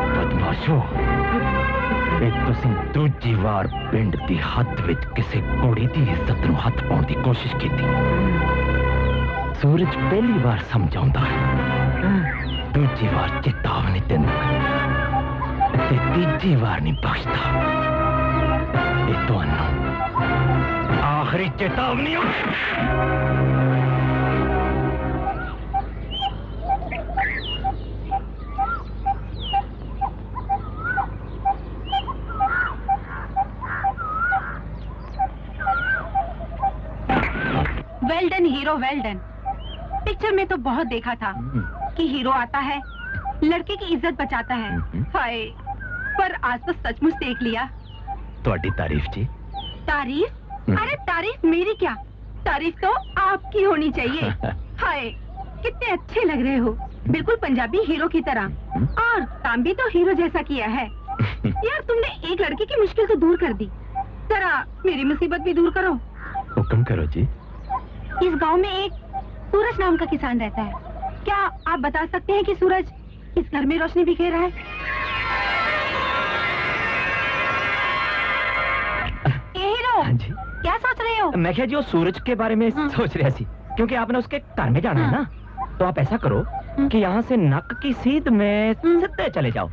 बदमाशो, दूजी बार पिंड की हद विच किसी कुड़ी की इज्जत नूं हथ पाउण दी कोशिश की। सूरज पहली बार समझाउंदा है, दूजी बार चेतावनी दिंदा ते तीजी बार नहीं बख्शदा। ये तुहानूं आखिरी चेतावनी well done hero, well done. Picture में तो बहुत देखा था कि हीरो आता है, लड़के की इज्जत बचाता है। हाय, पर आज तो सचमुच देख लिया। ਤੁਹਾਡੀ तारीफ जी। तारीफ? अरे तारीफ मेरी क्या, तारीफ तो आपकी होनी चाहिए। हाय, कितने अच्छे लग रहे हो, बिल्कुल पंजाबी हीरो की तरह। और काम भी तो हीरो जैसा किया है। यार, तुमने एक लड़के की मुश्किल तो दूर कर दी, जरा मेरी मुसीबत भी दूर करो। हुक्म करो जी। इस गांव में एक सूरज नाम का किसान रहता है। क्या आप बता सकते हैं कि सूरज किस घर में रोशनी बिखेर रहा है? हीरो, हाँ जी। क्या सोच रहे हो? मैं क्या जी, वो सूरज के बारे में सोच रहा सी, क्योंकि आपने उसके घर में जाना है ना, तो आप ऐसा करो कि यहाँ से नक की सीध में सीधे चले जाओ।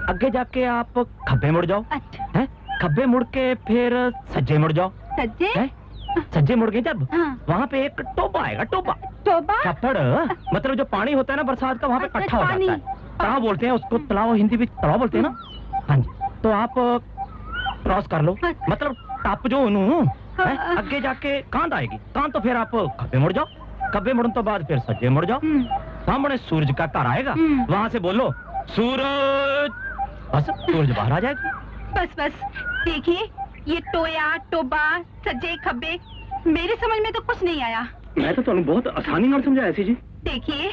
आगे जाके आप खब्बे मुड़ जाओ। अच्छा। खब्बे मुड़ के फिर सज्जे मुड़ जाओ। सज्जे? सज्जे मुड़ गए जब, वहाँ पे एक टोबा आएगा। टोबा छप्पड़, मतलब जो पानी होता है ना बरसात का, वहाँ पे इकट्ठा हो जाता है। तालाब बोलते हैं उसको, तालाब हिंदी में तालाब बोलते हैं ना। हाँ जी, तो आप क्रॉस कर लो, मतलब टप जो अगे जाके कांद आएगी। कांद तो फिर आप खब्बे मुड़ जाओ। खब्बे मुड़ने तो बाद फिर सज्जे मुड़ जाओ। सामने सूरज का घर आएगा, वहाँ से बोलो सूरज, बस सूरज बाहर आ जाएगा। बस बस, देखिए ये टोया टोबा सज्जे खब्बे मेरे समझ में तो कुछ नहीं आया। मैं तो तुम्हें बहुत आसानी में समझाया सी जी। देखिए,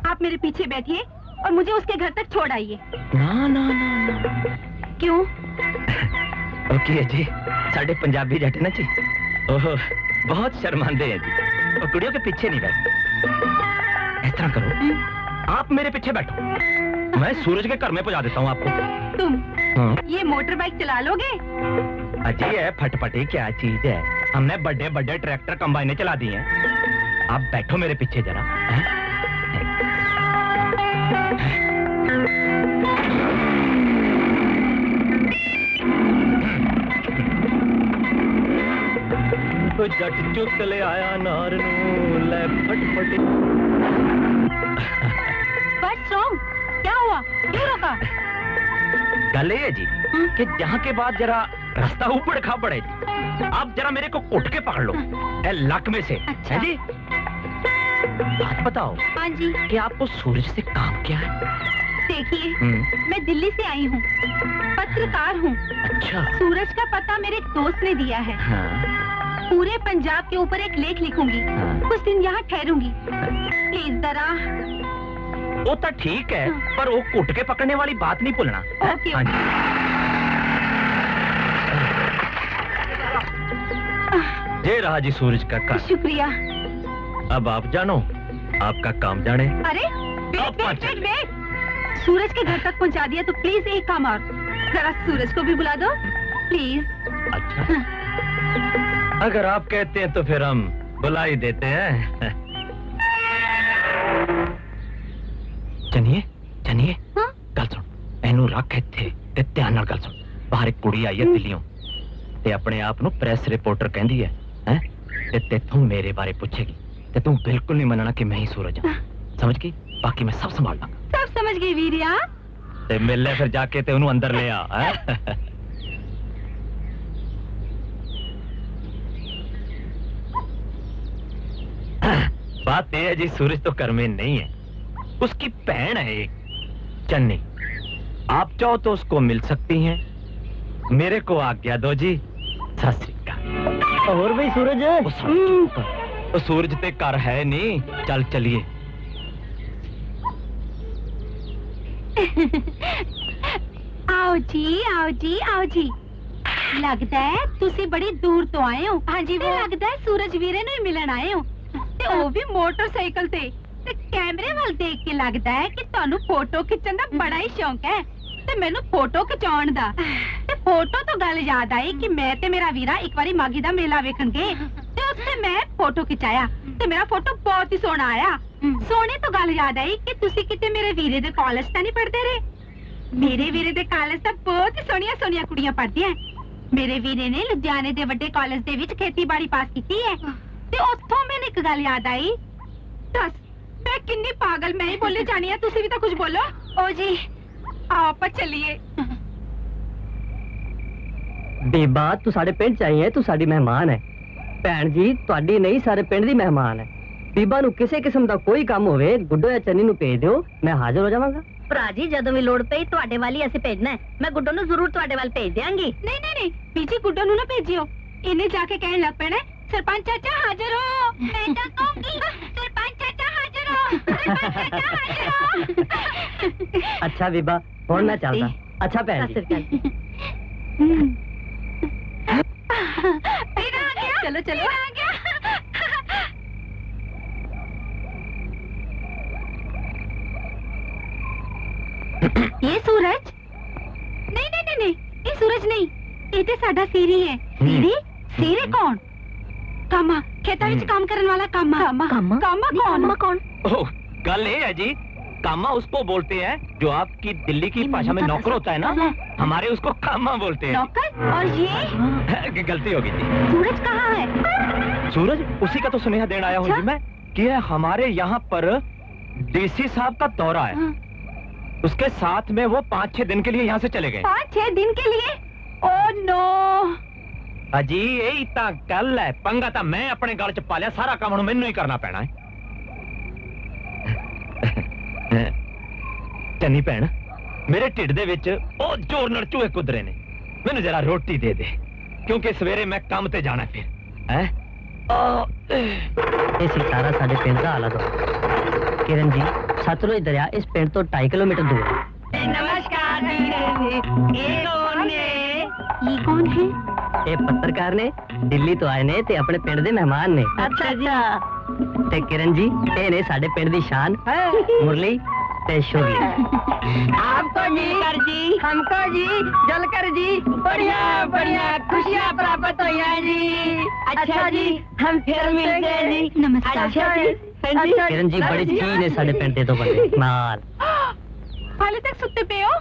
आप मेरे पीछे बैठिए और मुझे उसके घर तक छोड़ आइए। ना ना ना। क्यों? ओके जी, साढ़े पंजाबी जट ना जी, ओह बहुत शर्मांदे हैं जी, और कुड़ियों के पीछे नहीं बैठते। इस तरह करो, आप मेरे पीछे बैठो, मैं सूरज के घर में पहुंचा देता हूँ आपको। तुम ये मोटर बाइक चला लोगे? अजी है फटफटी क्या चीज है, हमने बड़े बड़े ट्रैक्टर कंबाइने चला दिए हैं। आप बैठो मेरे पीछे जरा। तो जट चुक ले आया नार नू ले फटफटी। What's wrong? क्या हुआ, क्यों रोका? गल है जी कि जहाँ के बाद जरा रास्ता ऊपर खा पड़े, आप जरा मेरे को उठ के पकड़ लो लक में से। अच्छा। है जी, बात बताओ। हाँ जी। कि आपको सूरज से काम क्या है? देखिए, मैं दिल्ली से आई हूँ, पत्रकार हूँ। अच्छा। सूरज का पता मेरे दोस्त ने दिया है। हाँ। पूरे पंजाब के ऊपर एक लेख लिखूंगी। हाँ। कुछ दिन यहाँ ठहरूंगी, प्लीज जरा। वो तो ठीक है, पर वो कुट के पकड़ने वाली बात नहीं भूलना। ओके। हाँ जी। ये रहा जी सूरज का घर। शुक्रिया। अब आप जानो, आपका काम जाने। अरे वेट वेट वेट वेट, सूरज के घर तक पहुंचा दिया तो प्लीज एक काम और, जरा सूरज को भी बुला दो प्लीज। अच्छा, अगर आप कहते हैं तो फिर हम बुला ही देते हैं। चनिए चनिए, गल सुन, एनू रख इत्थे ते ध्यान नाल गल सुन। बाहर एक कुड़ी आई है दिल्लियों, ते अपने आप नू प्रेस रिपोर्टर कहंदी है, ते तेथों मेरे बारे पूछेगी, ते तू बिल्कुल नहीं मनना कि मैं ही सूरज हूं। समझ गई? बाकी मैं सब संभाल लांगा। सब समझ गई वीरिया। ते मिल ले फिर जाके ते उन्हें अंदर ले आ। बात यह है जी, सूरज तो घर में नहीं है, उसकी बहन है एक चन्नी। आप चाहो तो उसको मिल सकती हैं, मेरे को आज्ञा दो जी। सत श्री अकाल। और भाई सूरज तो सूरज ते घर है नहीं, चल चलिए। आओ जी आओ जी आओ जी। लगता है तुसी बड़ी दूर तो आए हो। हाँ जी, वो लगता है सूरज वीरे ने मिलन आए हो ते वो भी मोटरसाइकिल ते कैमरे वाल देख के लगता है कि तुहानू फोटो खिच्चण दा बड़ा ही शौक है ते मैनू फोटो खिचाउण दा। ते फोटो तो गल याद आई कि मैं ते मेरा वीरा एक बारी मागी दा मेला वेखण गए ते उत्थे मैं फोटो खिचाया ते मेरा फोटो बहुत ही सोहना आया। सोने तो गल याद आई कि तुसी किते मेरे वीरे दे कॉलेज तां नहीं पढ़दे रहे? मेरे वीरे दे कॉलेज तां बहुत ही सोहणियां सोहणियां कुड़ियां पढ़दियां। मेरे वीरे ने लुधियाने दे वड्डे कॉलेज दे विच खेतीबाड़ी पास कीती है ते उत्थों मैनूं एक गल याद आई। दस मैं किन्नी पागल, मैं ही बोले जानी है, तुसी भी तो कुछ बोलो। ओ जी आप चलिए। ਬੀਬਾ ਤੂੰ ਸਾਡੇ ਪਿੰਡ ਚ ਆਈ ਹੈ, ਤੂੰ ਸਾਡੀ ਮਹਿਮਾਨ ਹੈ। ਭੈਣ ਜੀ ਤੁਹਾਡੀ ਨਹੀਂ, ਸਾਰੇ ਪਿੰਡ ਦੀ ਮਹਿਮਾਨ ਹੈ। ਬੀਬਾ ਨੂੰ ਕਿਸੇ ਕਿਸਮ ਦਾ ਕੋਈ ਕੰਮ ਹੋਵੇ ਗੁੱਡੋ ਜਾਂ ਚੰਨੀ ਨੂੰ ਭੇਜ ਦਿਓ, ਮੈਂ ਹਾਜ਼ਰ ਹੋ ਜਾਵਾਂਗਾ। ਭਰਾ ਜੀ ਜਦੋਂ ਵੀ ਲੋੜ ਪਈ ਤੁਹਾਡੇ ਵੱਲ ਹੀ ਅਸੀਂ ਭੇਜਣਾ ਹੈ। ਮੈਂ ਗੁੱਡੋ ਨੂੰ ਜ਼ਰੂਰ ਤੁਹਾਡੇ ਵੱਲ ਭੇਜ ਦਿਆਂਗੀ। ਨਹੀਂ ਨਹੀਂ ਨਹੀਂ ਬੀਜੀ ਗੁੱਡੋ ਨੂੰ ਨਾ ਭੇਜਿਓ, ਇਹਨੇ ਜਾ ਕੇ ਕਹਿਣ ਲੱਗ ਪੈਣਾ ਸਰਪੰਚ ਚਾਚਾ ਹਾਜ਼ਰ ਹੋ। ਮੈਂ ਤਾਂ ਕਹੂੰਗੀ ਸਰਪੰਚ ਚਾਚਾ ਹਾਜ਼ਰ ਹੋ, ਸਰਪੰਚ ਚਾਚਾ ਹਾਜ਼ਰ ਹੋ। ਅੱਛਾ ਬੀਬਾ ਹੁਣ ਮੈਂ ਚੱਲਦਾ। ਅੱਛਾ ਭੈਣ ਜੀ। चलो चलो आ गया। ये सूरज? नहीं नहीं नहीं नहीं ये सूरज नहीं, ये तो साडा सीरी है। सीरी? सीरी कौन? कामा खेता विच काम करने वाला कामा। कामा कामा कौन? ओह, गल ये है जी, कामा उसको बोलते हैं जो आपकी दिल्ली की भाषा में नौकर होता है ना, हमारे उसको कामा बोलते हैं। नौकर? और ये गलती होगी जी। सूरज कहाँ है? सूरज उसी का तो सुनेहा देने आया हूँ जी मैं कि हमारे यहाँ पर डीसी साहब का दौरा है। उसके साथ में वो 5-6 दिन के लिए यहाँ से चले गए। 5-6 दिन के लिए? Oh no. अजी यही ता गल है, पंगा ता मैं अपने गल च पा लिया, सारा काम हुण मैनू ही करना पैना है। चन्नी भैन मेरे ढिड दे विच ओ जोर नाल चूहे कुदरे ने, मैनू जरा रोटी दे दे क्योंकि सवेरे मैं काम ते जाना फिर है। ਇਹ ਸੀ ਸਾਰਾ ਸਾਡੇ ਪਿੰਡ ਦਾ ਹਾਲਤ। ਕਿਰਨ ਜੀ ਸਤਲੁਜ ਦਰਿਆ ਇਸ ਪਿੰਡ ਤੋਂ 2.5 ਕਿਲੋਮੀਟਰ ਦੂਰ ਹੈ। नमस्कार ये कौन है? ये कौन है? ਇਹ ਪੱਤਰਕਾਰ ਨੇ, ਦਿੱਲੀ ਤੋਂ ਆਏ ਨੇ ਤੇ ਆਪਣੇ ਪਿੰਡ ਦੇ ਮਹਿਮਾਨ ਨੇ। अच्छा जी। ਤੇ ਕਿਰਨ ਜੀ ਇਹ ਨੇ ਸਾਡੇ ਪਿੰਡ ਦੀ ਸ਼ਾਨ ਮੁਰਲੀ ਤੇ ਸ਼ੁਰਲੀ। आपको जी हमको जी जलकर जी बढ़िया बढ़िया खुशियाँ प्राप्त हुई हैं जी। अच्छा जी हम फिर मिलते हैं जी। नमस्कार। अच्छा जी। किरण जी बड़ी चीज ने साडे पिंड दे तो बंदे माल हाले तक सुते पे हो?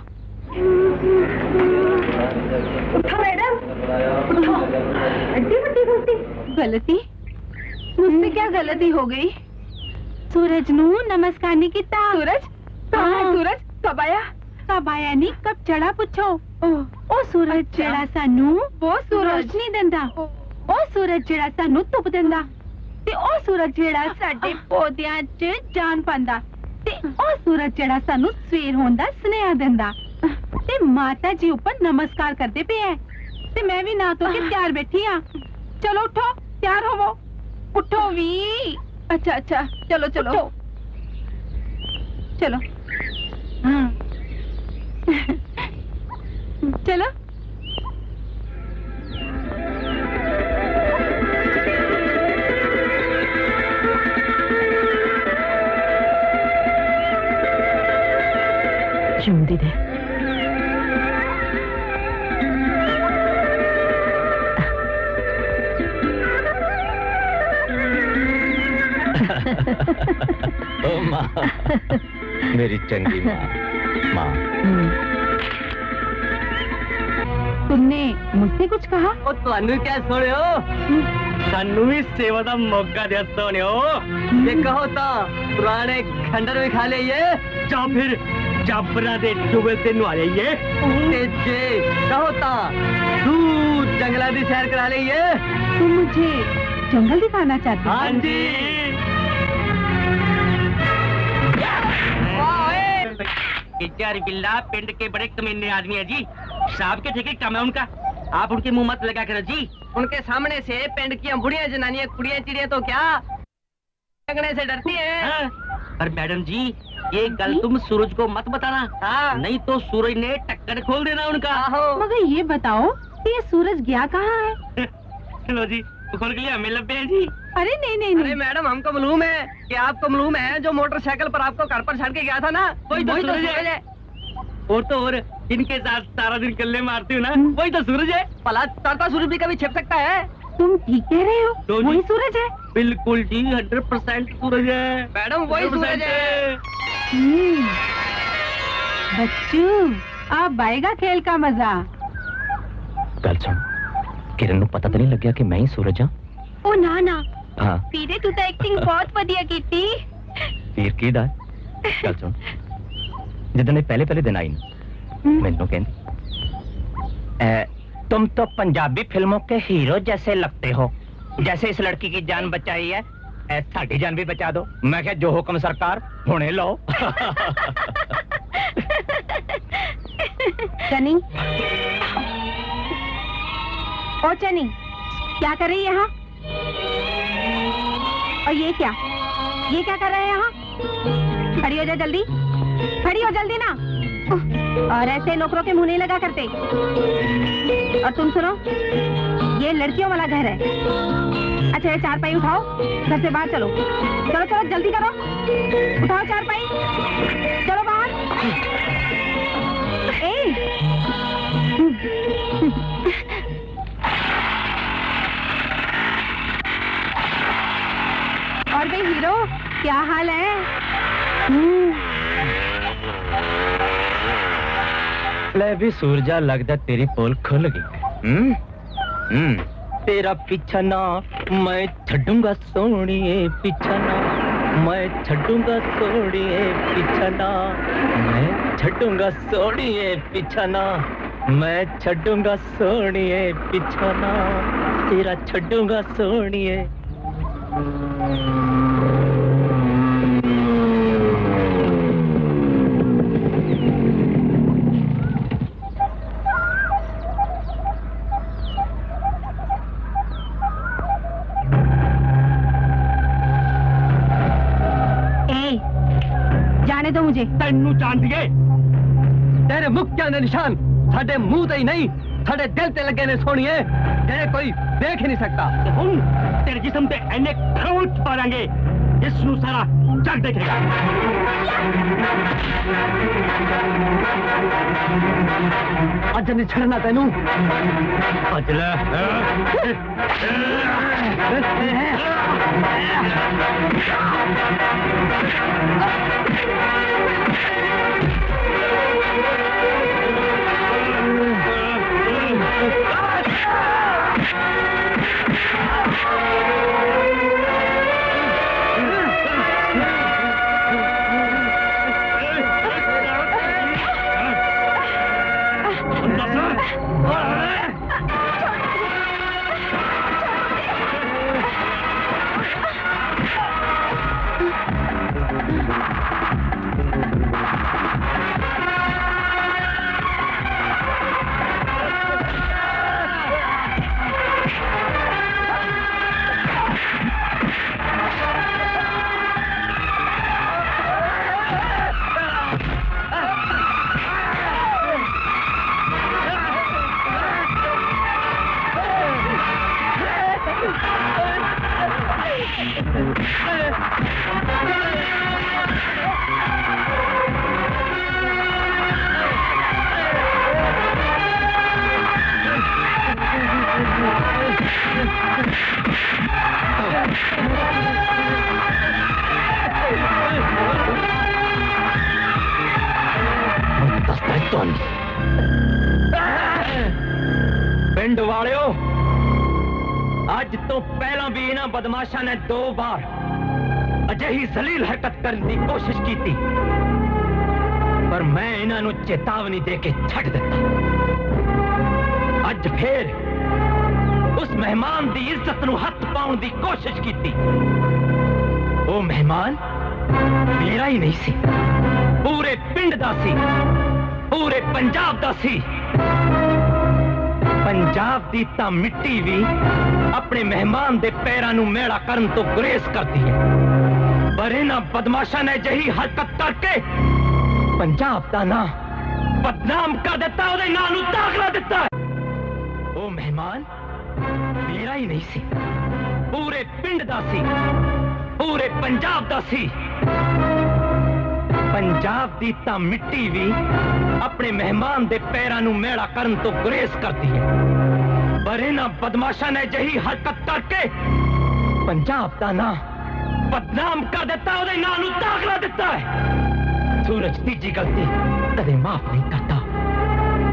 उठो मैडम उठो। एड्डी बड़ी गलती मुझसे क्या गलती हो गई? सूरज नू नमस्कार नहीं किया। सूरज कहाँ है? सूरज कब आया? कब आया नहीं कब चढ़ा पूछो। ओ सूरज जेड़ा सानू वो सूरज नहीं देंदा, ओ सूरज जेड़ा सानू धुप देंदा ते ओ सूरज जेड़ा साडे पौधियां च जान पांदा ते ओ सूरज जेड़ा सानू सवेर होण दा सुनेहा देंदा ते माता जी ऊपर नमस्कार करदे पे है ते मैं भी ना तो के तैयार बैठी हां। चलो उठो तैयार होवो। उठो वी। अच्छा अच्छा चलो चलो चलो। हाँ चलो। चुमदी दे ओ माँ मेरी चंगी माँ। तुमने मुझसे कुछ कहा? ओ ਤੁਹਾਨੂੰ क्या ਸੁਣਿਓ ਸਾਨੂੰ ਵੀ ਸੇਵਾ ਦਾ ਮੌਕਾ ਦੇ ਸੁਣਿਓ ਜੇ ਕਹੋ ਤਾਂ ਪੁਰਾਣੇ ਖੰਡਰ ਵੀ ਖਾ ਲਈਏ ਜਾਂ ਫਿਰ ਜਾਬਰਾ ਦੇ ਟੂਬਲ ਤੇ ਨਵਾ ਲਈਏ ਤੇ ਜੇ ਕਹੋ ਤਾਂ ਦੂਰ ਜੰਗਲਾਂ ਦੀ ਸੈਰ ਕਰਾ ਲਈਏ। तुम मुझे जंगल दिखाना चाहते हो? हाँ जी। बेचारी बिल्ला पिंड के बड़े कमीने आदमी है जी, शराब के ठेके कम है उनका, आप उनके मुंह मत लगा करो जी। उनके सामने से पिंड की बुढ़िया जनानियां कुड़ियां चिड़िया तो क्या लगने से डरती हैं। हाँ। पर मैडम जी ये गल तुम सूरज को मत बताना, हाँ। नहीं तो सूरज ने टक्कर खोल देना उनका। मगर ये बताओ ये सूरज गया कहाँ है? लो जी, खोल के लिए हमें लब्बे हैं जी। अरे नहीं नहीं अरे नहीं, मैडम, हमको मालूम है कि आपको मालूम है, जो मोटरसाइकिल पर आपको घर पर छड़ के गया था ना, वही तो सूरज है। और तो और इनके साथ सारा दिन गल्ले मारती हूँ ना, वही तो सूरज है। भला तारता सूरज भी कभी छिप सकता है? तुम ठीक कह रहे हो, तो जी। वही सूरज है। बिल्कुल जी, 100% सूरज है मैडम, वही सूरज है। बच्चू, अब आएगा खेल का मजा। गल सुन, किरण ਨੂੰ पता तो नहीं लग गया कि मैं ही सूरज हाँ? ओ ना ना, हाँ ਵੀਰੇ ਤੂੰ ਤਾਂ ਐਕਟਿੰਗ ਬਹੁਤ ਵਧੀਆ ਕੀਤੀ। फिर की दा गल सुन, जिदन पहले दिन आई ना, मैनू कहती तुम तो पंजाबी फिल्मों के हीरो जैसे लगते हो, जैसे इस लड़की की जान बचाई है, साड़ी जान भी बचा दो। मैं क्या, जो हुक्म सरकार होने लो। चनी, ओ चनी, क्या कर रही है यहाँ? और ये क्या कर रहे हैं यहाँ? खड़ी हो जा जल्दी, खड़ी हो जल्दी ना। और ऐसे नौकरों के मुंह नहीं लगा करते। और तुम सुनो, ये लड़कियों वाला घर है। अच्छा, ये चारपाई उठाओ, घर से बाहर चलो। चलो चलो जल्दी करो, उठाओ चारपाई, चलो बाहर। और भाई हीरो, क्या हाल है? ले भी सूरजा, लगता तेरी पोल खुल गई। तेरा पीछा ना मैं छड्डूंगा सोनिए, पीछा ना मैं छड्डूंगा सोनिए, पीछा ना मैं छड्डूंगा सोनिए, पीछा ना मैं छड्डूंगा सोनिए, पीछा ना तेरा छड्डूंगा सोनिए। जाने दो मुझे। तेनू जान दिए, तेरे मुख के अंदर निशान साडे मुंह ते ही नहीं, साडे दिल ते लगे ने सोनिए, तेरे कोई देख ही नहीं सकता। हुन तेरे जिस्म पे ऐने खरोंच पारांगे, इसनू सारा जग देखेगा। अज नहीं छड़ना तेनू। अजला पिंड वालियो, अज तो पहला भी इन्हां बदमाशा ने 2 बार अजही जलील हरकत करने की कोशिश की थी, पर मैं इन्हां चेतावनी दे के छड़ दिता। अज फिर उस मेहमान की इज्जत नूं हथ पाउण की कोशिश की थी। वो मेहमान मेरा ही नहीं सी, पूरे पिंड दा सी, पूरे पंजाब दा सी। पंजाब दी ता मिट्टी भी अपने मेहमान दे पैरां नूं मैला करन तो गुरेज करती है, पर इन्हां बदमाशा ने जही हरकत करके पंजाब दा नां बदनाम कर दिता, उहदे नां नूं दाखला दिता। ਉਹ ਮਹਿਮਾਨ ਮੇਰਾ ਹੀ ਨਹੀਂ ਸੀ, ਪੂਰੇ ਪਿੰਡ ਦਾ ਸੀ, ਪੂਰੇ ਪੰਜਾਬ ਦਾ ਸੀ। ਪੰਜਾਬ ਦੀ ਤਾਂ ਮਿੱਟੀ ਵੀ ਆਪਣੇ ਮਹਿਮਾਨ ਦੇ ਪੈਰਾਂ ਨੂੰ ਮੈਲਾ ਕਰਨ ਤੋਂ ਗੁਰੇਜ਼ ਕਰਦੀ ਹੈ, ਪਰ ਇਹਨਾਂ ਬਦਮਾਸ਼ਾਂ ਨੇ ਜਹੀ ਹਰਕਤ ਕਰਕੇ ਪੰਜਾਬ ਦਾ ਨਾਂ ਬਦਨਾਮ ਕਰ ਦਿੱਤਾ, ਉਹਦੇ ਨਾਂ ਨੂੰ ਦਾਖਲਾ ਦਿੱਤਾ ਹੈ। ਸੂਰਜ ਤੀਜੀ ਗਲਤੀ ਕਦੇ ਮਾਫ ਨਹੀਂ ਕਰਦਾ।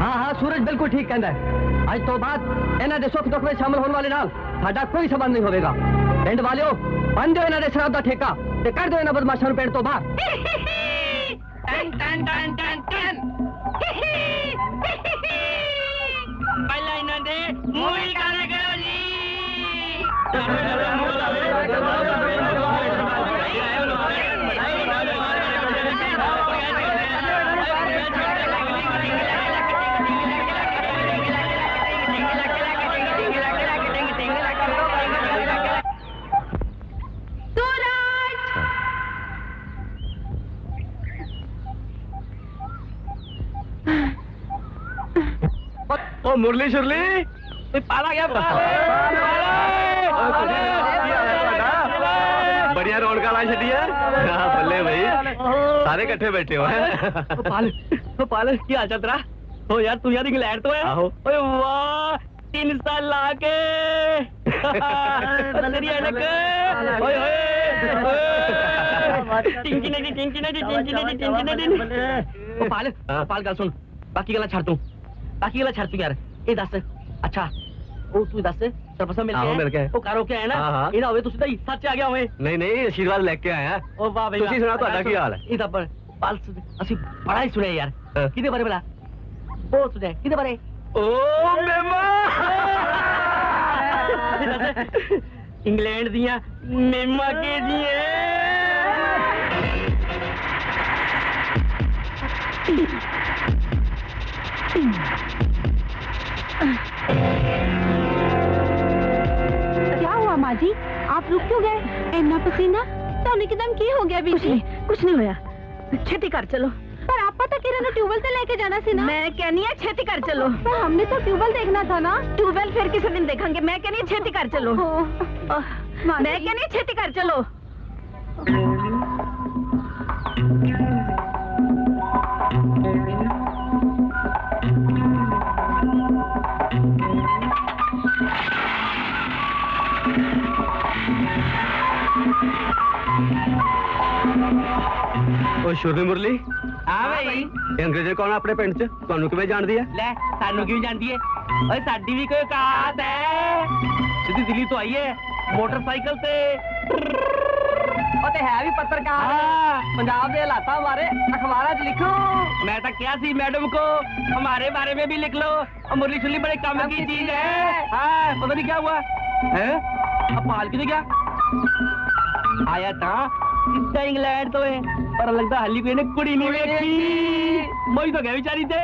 हाँ हाँ सूरज बिल्कुल ठीक कहता है। आज तो बाद इन्हां दे सुख दुख में शामिल होने वाले नाल साडा कोई संबंध नहीं होवेगा। पिंड वालिओ बंद दो इन्हां दे शराब दा ठेका ते कर दो इन्हां बदमाशां नूं पिंड तो बाहर। टन टन टन टन टन पहला इन्हां दे मूवी गाने करो जी। ओ मुरली शुरली पाला गया बढ़िया रौनक ला छड़ी है। बल्ले भाई सारे इकट्ठे बैठे हो हैं। पाल क्या हाल चल तेरा? ओ यार तू यार इंग्लैंड तो है। आहो। ओए वाह 3 साल लाके तेरी अड़क ओए ओए टिंकी ओ पाल गल सुन, बाकी गल्लां छड़ तू, बाकी गल्लां छड़ तू यार। ए दस अच्छा ओ तू दस सरपंच मिल के ओ कारो के आया ना, ए ना होवे तू सीधा ही सच आ गया होवे। नहीं नहीं आशीर्वाद लेके आया। ओ वाह भाई तुसी सुना ਤੁਹਾਡਾ ਕੀ ਹਾਲ ਹੈ? ਇਹ ਤਾਂ ਪਾਲ ਅਸੀਂ ਬੜਾ ਹੀ ਸੁਣਿਆ ਯਾਰ। ਕਿਹਦੇ ਬਾਰੇ ਬਲਾ ਉਹ ਸੁਣਿਆ ਕਿਹਦੇ ਬਾਰੇ? ओ मेमा ਇੰਗਲੈਂਡ ਦੀਆਂ ਮੇਮਾ ਕੇ ਦੀਆਂ क्या हुआ माँ जी, आप रुक क्यों गए? इतना पसीना तो एकदम की हो गया? कुछ नहीं होया, छेती कर चलो। पर आप पता किरण ट्यूबवेल से लेके जाना सी ना। मैं कहनी है छेती कर चलो। पर हमने तो ट्यूबवेल देखना था ना। ट्यूबवेल फिर किसी दिन देखेंगे। मैं कहनी है छेती कर चलो। मैं कहनी है छेती कर चलो। ओ शुरली मुरली ਆ ਬਈ ਇਹ ਅੰਗਰੇਜ਼ੀ ਕੌਣ ਆਪਣੇ ਪਿੰਡ ਚ ਤੁਹਾਨੂੰ ਕਿਵੇਂ ਜਾਣਦੀ ਹੈ? ਲੈ ਸਾਨੂੰ ਕਿਉਂ ਜਾਣਦੀ ਏ? ਓਏ ਸਾਡੀ ਵੀ ਕੋਈ ਔਕਾਤ ਹੈ। ਸਿੱਧੀ ਦਿੱਲੀ ਤੋਂ ਆਈ ਹੈ ਮੋਟਰਸਾਈਕਲ ਤੇ। ਉਹ ਤੇ ਹੈ ਵੀ ਪੱਤਰਕਾਰ। हाँ। ਪੰਜਾਬ ਦੇ ਹਾਲਾਤਾਂ ਬਾਰੇ ਅਖਬਾਰਾਂ 'ਚ ਲਿਖੋ। मैं तो क्या सी मैडम को हमारे बारे में भी लिख लो। और मुरली शुरली बड़े काम की चीज है। हाँ पता नहीं क्या हुआ है। अब पाल की क्या आया था सीधा इंग्लैंड तो है, पर लगता हाली कोई ने कुड़ी नहीं देखी। मोई तो गए बेचारी थे।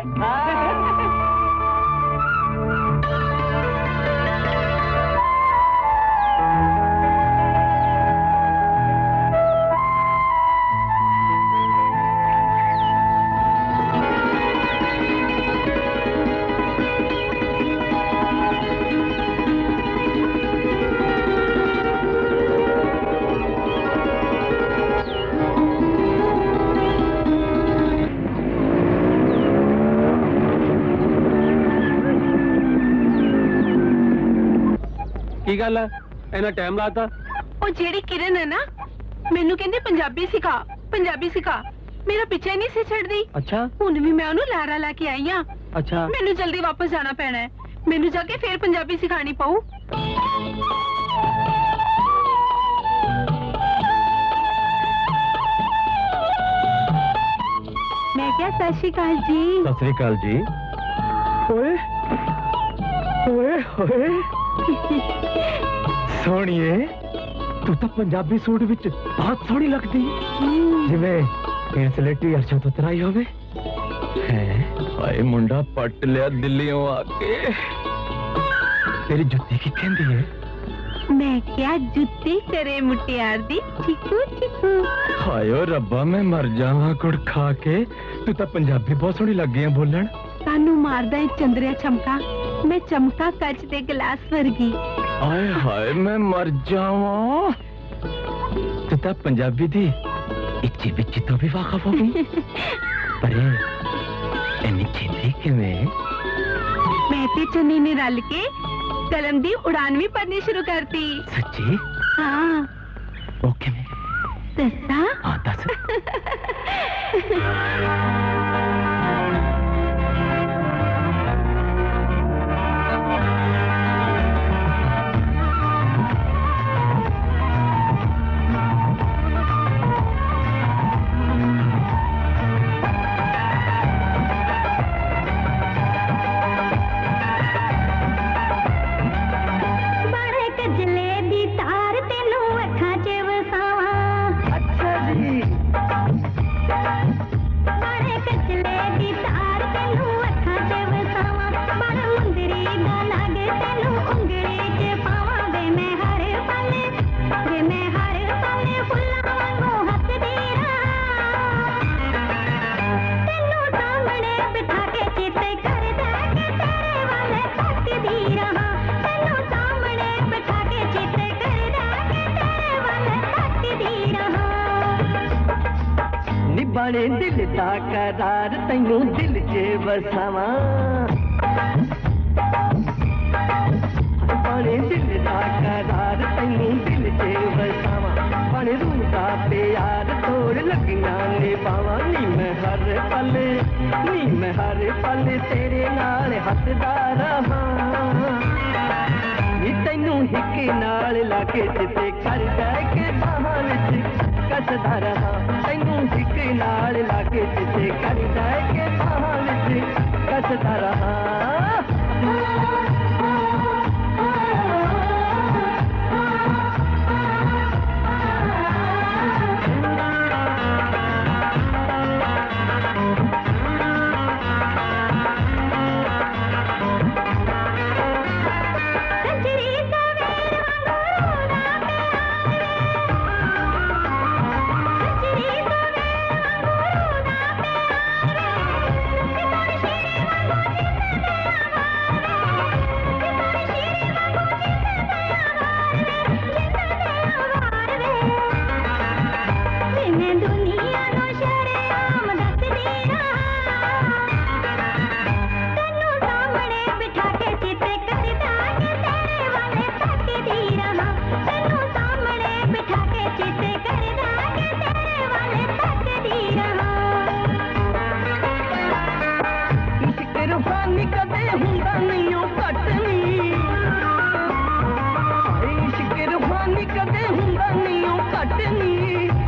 ਕੀ ਗੱਲ ਹੈ ਇਹਨਾਂ ਟਾਈਮ ਲਾਤਾ? ਉਹ ਜਿਹੜੀ ਕਿਰਨ ਹੈ ਨਾ, ਮੈਨੂੰ ਕਹਿੰਦੀ ਪੰਜਾਬੀ ਸਿਖਾ, ਪੰਜਾਬੀ ਸਿਖਾ। ਮੇਰਾ ਪਿੱਛੇ ਨਹੀਂ ਸੀ ਛੱਡਦੀ। ਅੱਛਾ ਹੁਣ ਵੀ ਮੈਂ ਉਹਨੂੰ ਲਾਰਾ ਲੈ ਕੇ ਆਈ ਆ। ਅੱਛਾ ਮੈਨੂੰ ਜਲਦੀ ਵਾਪਸ ਜਾਣਾ ਪੈਣਾ ਹੈ। ਮੈਨੂੰ ਜਾ ਕੇ ਫੇਰ ਪੰਜਾਬੀ ਸਿਖਾਣੀ ਪਊ। ਮੈਂ ਕਿਹਾ ਸਤਿ ਸ਼੍ਰੀ ਅਕਾਲ ਜੀ। ਸਤਿ ਸ੍ਰੀ ਅਕਾਲ ਜੀ। ਓਏ ਓਏ ਓਏ ਸੋਹਣੀਏ, ਤੂੰ ਤਾਂ ਪੰਜਾਬੀ ਸੂਟ ਵਿੱਚ ਬਹੁਤ ਸੋਹਣੀ ਲੱਗਦੀ, ਜਿਵੇਂ ਸਲੇਟੀ ਅਰਸ਼ਾ ਤੋਂ ਤਰਾਈ ਹੋਵੇ। ਹੈ ਹਾਏ ਮੁੰਡਾ ਪੱਟ ਲਿਆ ਦਿੱਲੀੋਂ ਆ ਕੇ। ਤੇਰੀ ਜੁੱਤੀ ਕਿੱਥੇ ਹੁੰਦੀ ਹੈ? ਮੈਂ ਕਿਹਾ ਜੁੱਤੀ ਤੇਰੇ ਮੁਟਿਆਰ ਦੀ ਚਿੱਕੂ ਚਿੱਕੂ। ਹਾਏ ਓ ਰੱਬਾ, ਮੈਂ ਮਰ ਜਾਵਾਂ ਗੁੜ ਖਾ ਕੇ। ਤੂੰ ਤਾਂ ਪੰਜਾਬੀ ਬਹੁਤ ਸੋਹਣੀ ਲੱਗੀ ਆ ਬੋਲਣ। ਸਾਨੂੰ ਮਾਰਦਾ ਏ ਚੰਦਰਿਆ ਛਮਕਾ। मैं चमका कच दे गिलास वर्गी। आए हाय मैं मर जावां। तू तो पंजाबी दी इच्ची बिच्ची तो भी वाकफ हो गई। पर इन्नी छेती किवें? मैं ते चन्नी ने रल के कलम दी उड़ान भी पढ़नी शुरू करती। सच्ची? हाँ। ओके में दस्सा? हाँ दस। बड़े दिल दा करार तैनू दिल च बसावा। बड़े दिल दा करार तैनू दिल च बसावा। बड़े रूह दा प्यार तोड़ लगियां निभावा। नी मैं हर पल तेरे नाल हसदा रहां। नी तैनू हिक नाल लाके जिते कर जाए के बाहां विच कसदा रहां। तैनू हिक नाल लाके जिते कर जाए के बाहां विच कसदा रहां।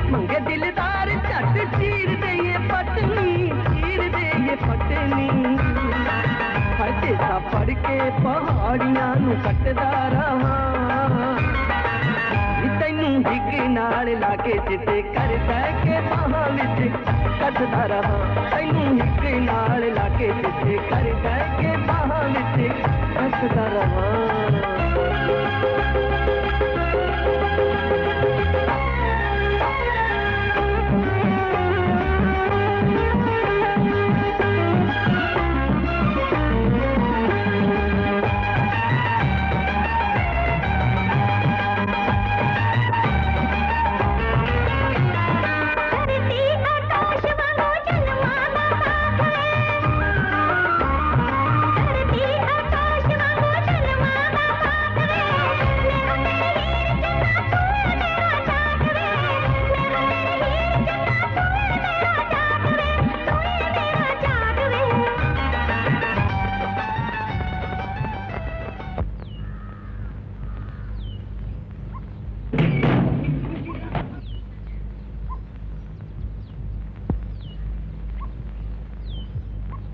मंगे दिलदार झट चीर दे ये पटनी। हजेसा पड़ के पहाड़ियां नू कटदा रहां। तैनू हिक नाल लाके जिते कर जाए के बाहां विच कसदा रहां। तैनू हिक नाल लाके जिते कर जाए के बाहां विच कसदा रहां।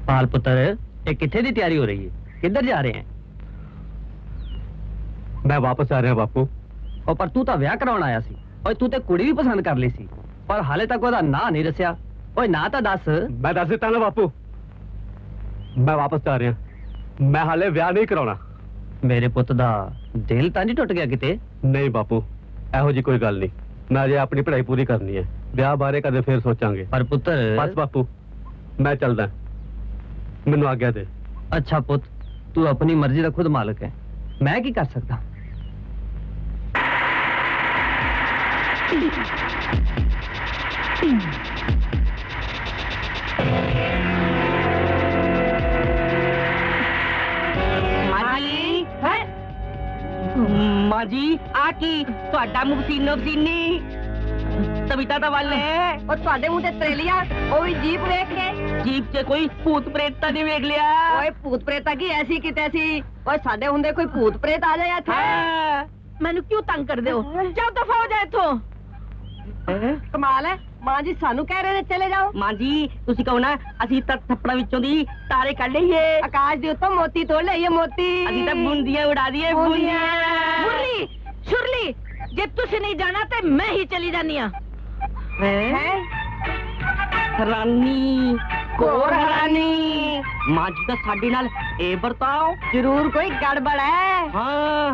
पाल पुत्र ये किथे दी तैयारी हो रही है? किधर जा रहे हैं? मैं वापस आ रहा बापू। और पर तू तो ब्याह कराउण आया सी और तू ते कुड़ी भी पसंद कर ली सी पर हाले तक ओदा ना नहीं दस्या। ओए ना तो दस। मैं दस दिता ना बापू। मैं वापस आ रहा। मैं हाले ब्याह नहीं कराउणा। मेरे पुत दा दिल तां नहीं टुट गया किते? नहीं बापू एहो जी कोई गल नहीं। मैं अजे अपनी पढ़ाई पूरी करनी है। ब्याह बारे कदे फिर सोचांगे। पर पुत्र बस बापू मैं चलदा। मैनू आज्ञा दे। अच्छा पुत तू अपनी मर्जी का खुद मालिक है, मैं की कर सकता। माँ जी आकी ਤੁਹਾਡਾ ਮੂੰਹ ਸੀਨੋ ਸੀਨੀ ਤਵੀਤਾ ਦਾ ਵੱਲ ਹੈ और ਤੁਹਾਡੇ ਮੂੰਹ ਤੇ ਤਰੇਲੀਆਂ ਉਹ ਵੀ ਜੀਪ ਵੇਖ ਕੇ ਜੀਪ 'ਚ ਕੋਈ ਭੂਤ ਪ੍ਰੇਤ ਤਾਂ ਨਹੀਂ ਵੇਖ ਲਿਆ ਓਏ ਭੂਤ ਪ੍ਰੇਤਾ ਕੀ ਐਸੀ ਕਿਤੇ ਸੀ ਓਏ ਸਾਡੇ ਹੁੰਦੇ ਕੋਈ ਭੂਤ ਪ੍ਰੇਤ ਆ ਜਾਏ ਇੱਥੇ ਹਾਂ ਮੈਨੂੰ ਕਿਉਂ ਤੰਗ ਕਰਦੇ ਹੋ ਜਾਓ ਦਫਾ ਹੋ ਜਾ ਇੱਥੋਂ ਕਮਾਲ ਹੈ ਮਾਂ ਜੀ ਸਾਨੂੰ ਕਹਿ ਰਹੇ ਨੇ ਚਲੇ ਜਾਓ ਮਾਂ ਜੀ ਤੁਸੀਂ ਕਹੋ ਨਾ ਅਸੀਂ ਤਾਂ ਥੱਪੜਾਂ ਵਿੱਚੋਂ ਦੀ ਤਾਰੇ ਕੱਢ ਲਈਏ ਆਕਾਸ਼ ਦੇ ਉੱਤੋਂ ਮੋਤੀ ਤੋੜ ਲਈਏ ਮੋਤੀ ਅਸੀਂ ਤਾਂ ਬੂੰਦੀਆਂ ਉਡਾ ਦਈਏ ਬੂੰਦੀਆਂ ਮੁਰਲੀ ਸ਼ੁਰਲੀ ਜੇ ਤੁਸੀਂ ਨਹੀਂ ਜਾਣਾ ਤੇ ਮੈਂ ਹੀ ਚਲੀ ਜਾਨੀ ਆ ਰਾਨੀ ਕੋਰ ਰਾਨੀ ਮਾਂ ਜੀ ਦਾ ਸਾਡੇ ਨਾਲ ਇਹ ਵਰਤਾਓ जरूर कोई गड़बड़ है हाँ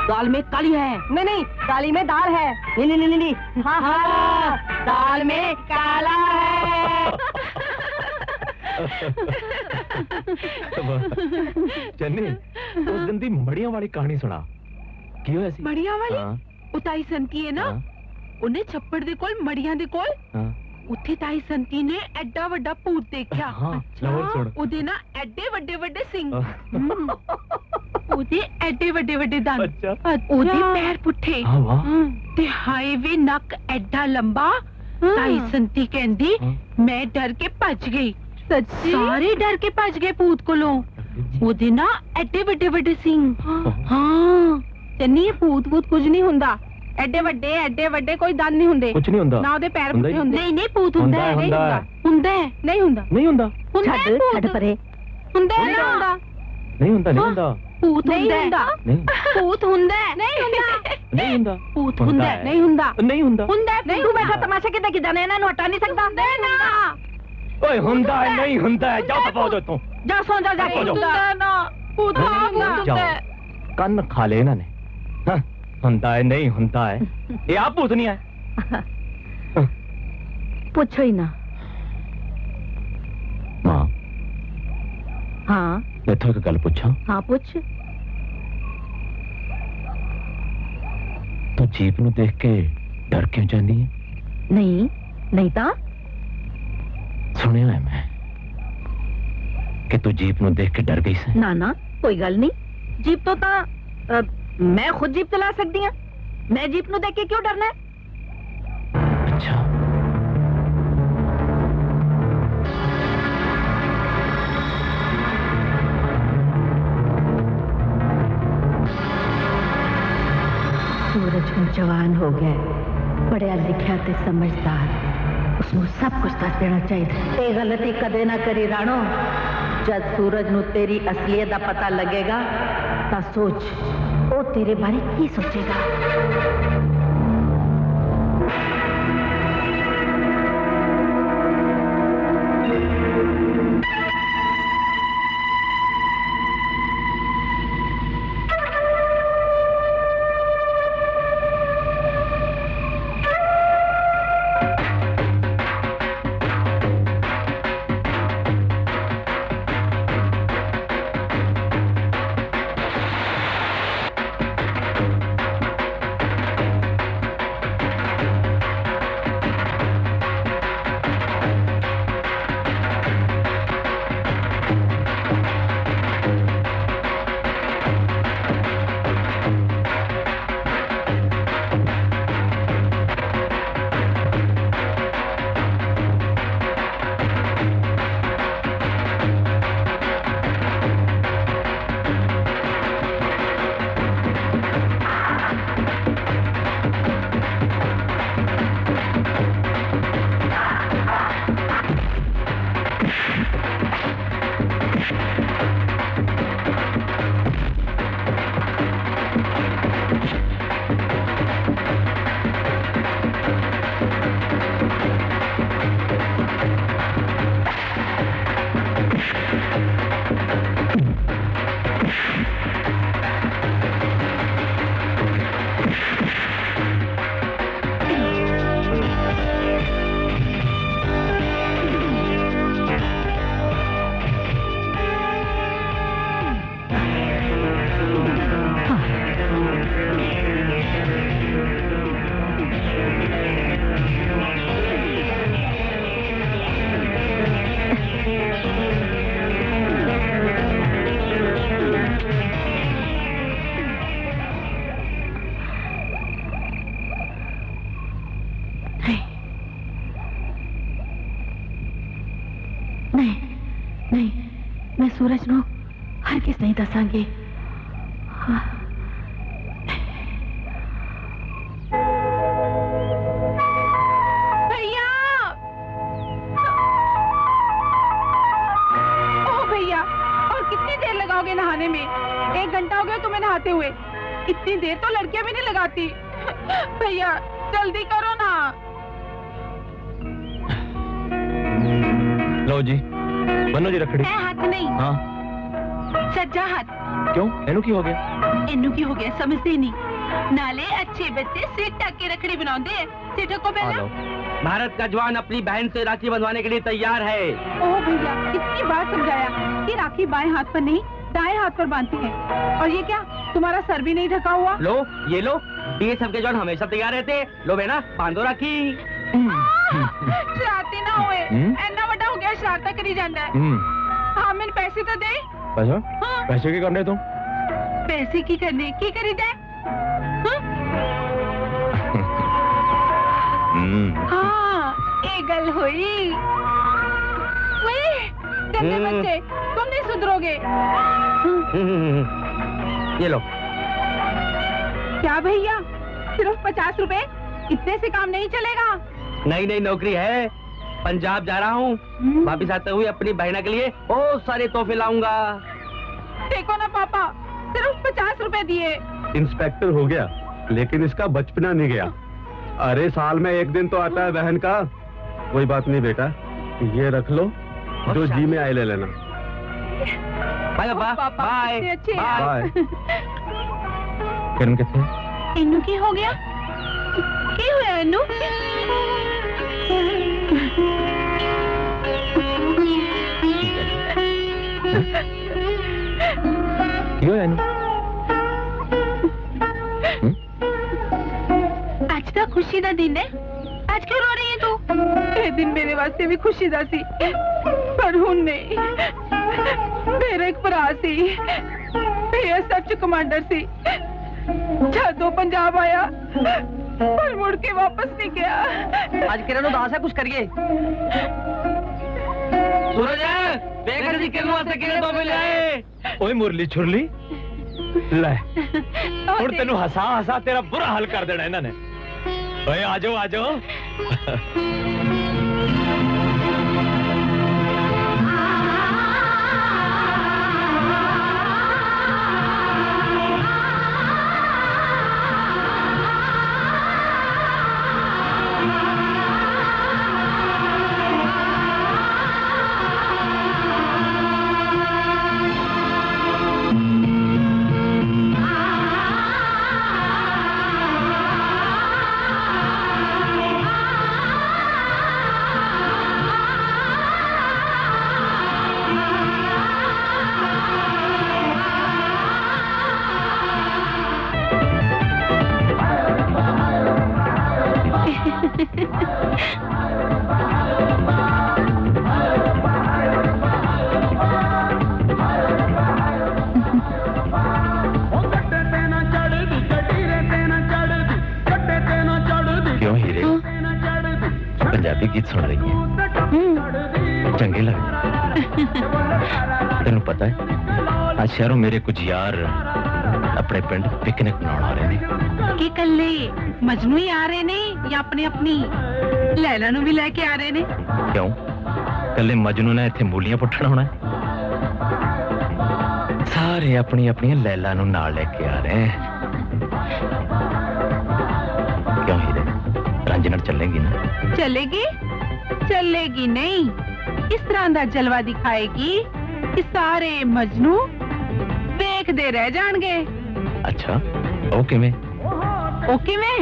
दाल में काली है नहीं नहीं दाली में दाल है नहीं नहीं नहीं नहीं हाँ हाँ दाल में काला है चन्नी उस दिन दी मड़ियां वाली कहानी सुना की होया सी मड़ियां वाली हाँ, उताई संती है ना हाँ, ਉਹਨੇ ਛੱਪੜ ਦੇ ਕੋਲ ਮੜੀਆਂ ਦੇ ਕੋਲ हाँ, ਉੱਥੇ ਤਾਈ ਸੰਤੀ ਨੇ ਐਡਾ ਵੱਡਾ ਭੂਤ ਦੇਖਿਆ ਹਾਂ, ਲਓ ਸੁਣ। ਉਹਦੇ ਨਾ ਐਡੇ ਵੱਡੇ ਵੱਡੇ ਸਿੰਘ हाँ, ਉਹਦੇ ਐਡੇ ਵੱਡੇ ਵੱਡੇ ਦੰਦ अच्छा ਉਹਦੇ ਪੈਰ ਪੁੱਠੇ हाँ वाह ਤੇ ਹਾਏ ਵੇ ਨੱਕ ਐਡਾ ਲੰਬਾ ਤਾਈ ਸੰਤੀ ਕਹਿੰਦੀ हाँ, ਮੈਂ ਡਰ ਕੇ ਭੱਜ ਗਈ ਸੱਚੀ ਸਾਰੇ ਡਰ ਕੇ ਭੱਜ ਗਏ ਭੂਤ ਕੋਲੋਂ ਉਹਦੇ ਨਾ ਐਡੇ ਵੱਡੇ ਵੱਡੇ ਸਿੰਘ ਹਾਂ ਚੰਨੀ ਇਹ ਭੂਤ ਕੁਝ ਨਹੀਂ ਹੁੰਦਾ ਐਡੇ ਵੱਡੇ ਕੋਈ ਦੰਦ ਨਹੀਂ ਹੁੰਦੇ कुछ नहीं हुंदा ਨਾ ਉਹਦੇ ਪੈਰ ਹੁੰਦਾ ਹੀ ਪੁੱਠੇ ਹੁੰਦੇ ਨਹੀਂ ਨਹੀਂ ਭੂਤ ਹੁੰਦਾ ਹੈ ਹੁੰਦਾ ਹੈ। ਹੁੰਦਾ ਹੈ ਨਹੀਂ ਹੁੰਦਾ नहीं हुंदा ਛੱਡ ਪਰੇ ਹੁੰਦਾ ਹੈ ਨਾ ਹੁੰਦਾ नहीं हुंदा नहीं हुंदा ਭੂਤ ਹੁੰਦਾ ਹੈ नहीं ਭੂਤ ਹੁੰਦਾ ਹੈ ਨਹੀਂ ਹੁੰਦਾ नहीं हुंदा ਭੂਤ ਹੁੰਦਾ ਹੈ ਨਹੀਂ ਹੁੰਦਾ नहीं हुंदा ਹੁੰਦਾ ਹੈ ਤੂੰ ਬੈਠਾ ਤਮਾਸ਼ਾ ਕਿੱਦਾਂ ਕਿਦਾਂ ਨੇ ਇਹਨਾਂ ਨੂੰ ਹਟਾ ਨਹੀਂ ਸਕਦਾ ਨਾ ओए हुंदा है नहीं हुंदा है जाओ दफा हो जाओ तू ਜਾ ਸੌਂ ਜਾ ਜਾ ਹੋ ਜਾਓ। ਹੁੰਦਾ ਹੈ ਨਾ ਭੂਤ ਹੁੰਦਾ जाओ ਹੈ ਕੰਨ ਖਾ ਲੈ ਇਹਨਾਂ ਨੇ ਹਾਂ ਹੁੰਦਾ ਹੈ ਨਹੀਂ ਹੁੰਦਾ ਹੈ ਇਹ ਆਪ ਭੂਤ ਨਹੀਂ ਹੈ ਪੁੱਛੋ ਹੀ ਨਾ ਮਾਂ ਹਾਂ ਮੈਥੋਂ ਇੱਕ ਗੱਲ ਪੁੱਛਾਂ ਹਾਂ ਪੁੱਛ ਤੂੰ ਜੀਪ ਨੂੰ ਦੇਖ ਕੇ ਡਰ ਕਿਉਂ ਜਾਂਦੀ ਹੈ ਨਹੀਂ ਨਹੀਂ ਤਾਂ ਸੁਣਿਆ ਹੈ ਮੈਂ ਕਿ ਤੂੰ ਜੀਪ ਨੂੰ ਦੇਖ ਕੇ ਡਰ ਗਈ ਸੀ ਨਾ ਨਾ ਕੋਈ ਗੱਲ ਨਹੀਂ ਜੀਪ ਤੋਂ ਤਾਂ ਮੈਂ ਖੁਦ ਜੀਪ ਚਲਾ ਸਕਦੀ ਹਾਂ ਮੈਂ ਜੀਪ ਨੂੰ ਦੇਖ ਕੇ ਕਿਉਂ ਡਰਨਾ ਹੈ ਅੱਛਾ सूरज ਹੁਣ जवान हो गया पढ़िया लिखिया ते समझदार उसਨੂੰ सब कुछ दस देना चाहिए ਇਹ ਗਲਤੀ ਕਦੇ ਨਾ ਕਰੀ ਰਾਣੋ ਜਦ ਸੂਰਜ ਨੂੰ ਤੇਰੀ ਅਸਲੀਅਤ ਦਾ ਪਤਾ ਲੱਗੇਗਾ ਤਾਂ ਸੋਚ ਉਹ ਤੇਰੇ ਬਾਰੇ ਕੀ ਸੋਚੇਗਾ सूरज नो हर किस नहीं दसांगे। भैया, ओ भैया, और कितनी देर लगाओगे नहाने में? 1 घंटा हो गया तुम्हें नहाते हुए। इतनी देर तो लड़कियां भी नहीं लगाती। भैया जल्दी करो ना। लो जी, बनो जी रखड़ी। हाथ नहीं, हाँ सज्जा हाथ। क्यों? एनू की हो गया? इन्नू की हो गया समझते नहीं। नाले अच्छे बच्चे सीट टक के रखड़ी बनाते। सीटों को पहले। भारत का जवान अपनी बहन से राखी बंधवाने के लिए तैयार है। ओह भैया, कितनी बार समझाया कि राखी बाएं हाथ पर नहीं दाएं हाथ पर बांधते हैं। और ये क्या, तुम्हारा सर भी नहीं ढका हुआ? लो ये लो, ये सबके जवान हमेशा तैयार रहते। लो बेना, बांधो राखी। शरारती ना होए, इतना बड़ा हो गया शरारता करी जाता है। हाँ मैंने पैसे तो दे। पैसा? हाँ। पैसे की करने तुम? पैसे की करने की करी दे। हाँ ये गल हुई। वही गंदे बच्चे, तुम नहीं सुधरोगे। ये लो। क्या भैया, सिर्फ 50 रुपए? इतने से काम नहीं चलेगा। नई नई नौकरी है, पंजाब जा रहा हूँ। वापिस आते हुए अपनी बहना के लिए बहुत सारे तोहफे लाऊंगा। देखो ना पापा, सिर्फ 50 रुपए दिए। इंस्पेक्टर हो गया, लेकिन इसका बचपना नहीं गया। अरे साल में 1 दिन तो आता है बहन का। कोई बात नहीं बेटा, ये रख लो, जो जी में आए ले लेना। बाय पापा, बाय बाय। किरण कितने? इन्नू की हो गया? की हुआ इन्नू? क्यों है? आज तो खुशी दा दिन है। आज क्यों रो रही है तू? ये दिन मेरे वास्ते भी खुशी दा सी, पर हुन नहीं। मेरा एक भरा सी, भैया सच कमांडर सी। जदों पंजाब आया पर मुड़ के वापस नहीं गया। आज किरण उदास है, कुछ करिए। सूरज देख जी किरण वास्ते किरण तो मिले आए। ओए मुरली छुरली ले, और तेनू हसा हसा तेरा बुरा हाल कर देना इन्होंने। ओए आजो आजो। क्यों हीरे, पंजाबी गीत सुन रही है? चंगे लग तेन पता है आज शहरों मेरे कुछ यार अपने पिंड पिकनिक मनाने आ रहे ने। की कल्ले मजनू ही आ रहे ने या अपने अपनी लैला नु भी लेके आ रहे ने? क्यों कल्ले मजनू ने इत्थे मूलियां पुट्टण होना? सारे अपनी अपनी लैला नु नाल लेके आ रहे हैं। क्यों हीरे, रांझनड़ चलेंगी ना? चलेगी? चलेगी नहीं, इस तरह दा जलवा दिखाएगी कि सारे मजनू देखते रह जाएंगे। अच्छा ओके में? ओके में?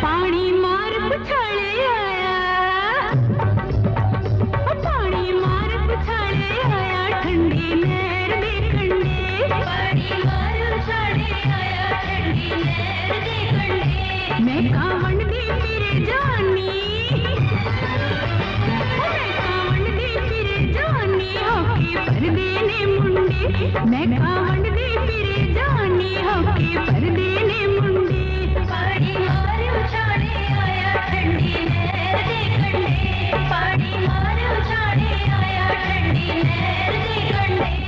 पानी मार पछाड़े आया, पानी मार पछाड़े आया। ने मुंडे मैं कावड़ दे फिरे जानी होके पर्दे ने मुंडे पानी मार उछाड़े आया ठंडी नहर दे कंढे पानी मार उछाड़े आया ठंडी नहर दे कंढे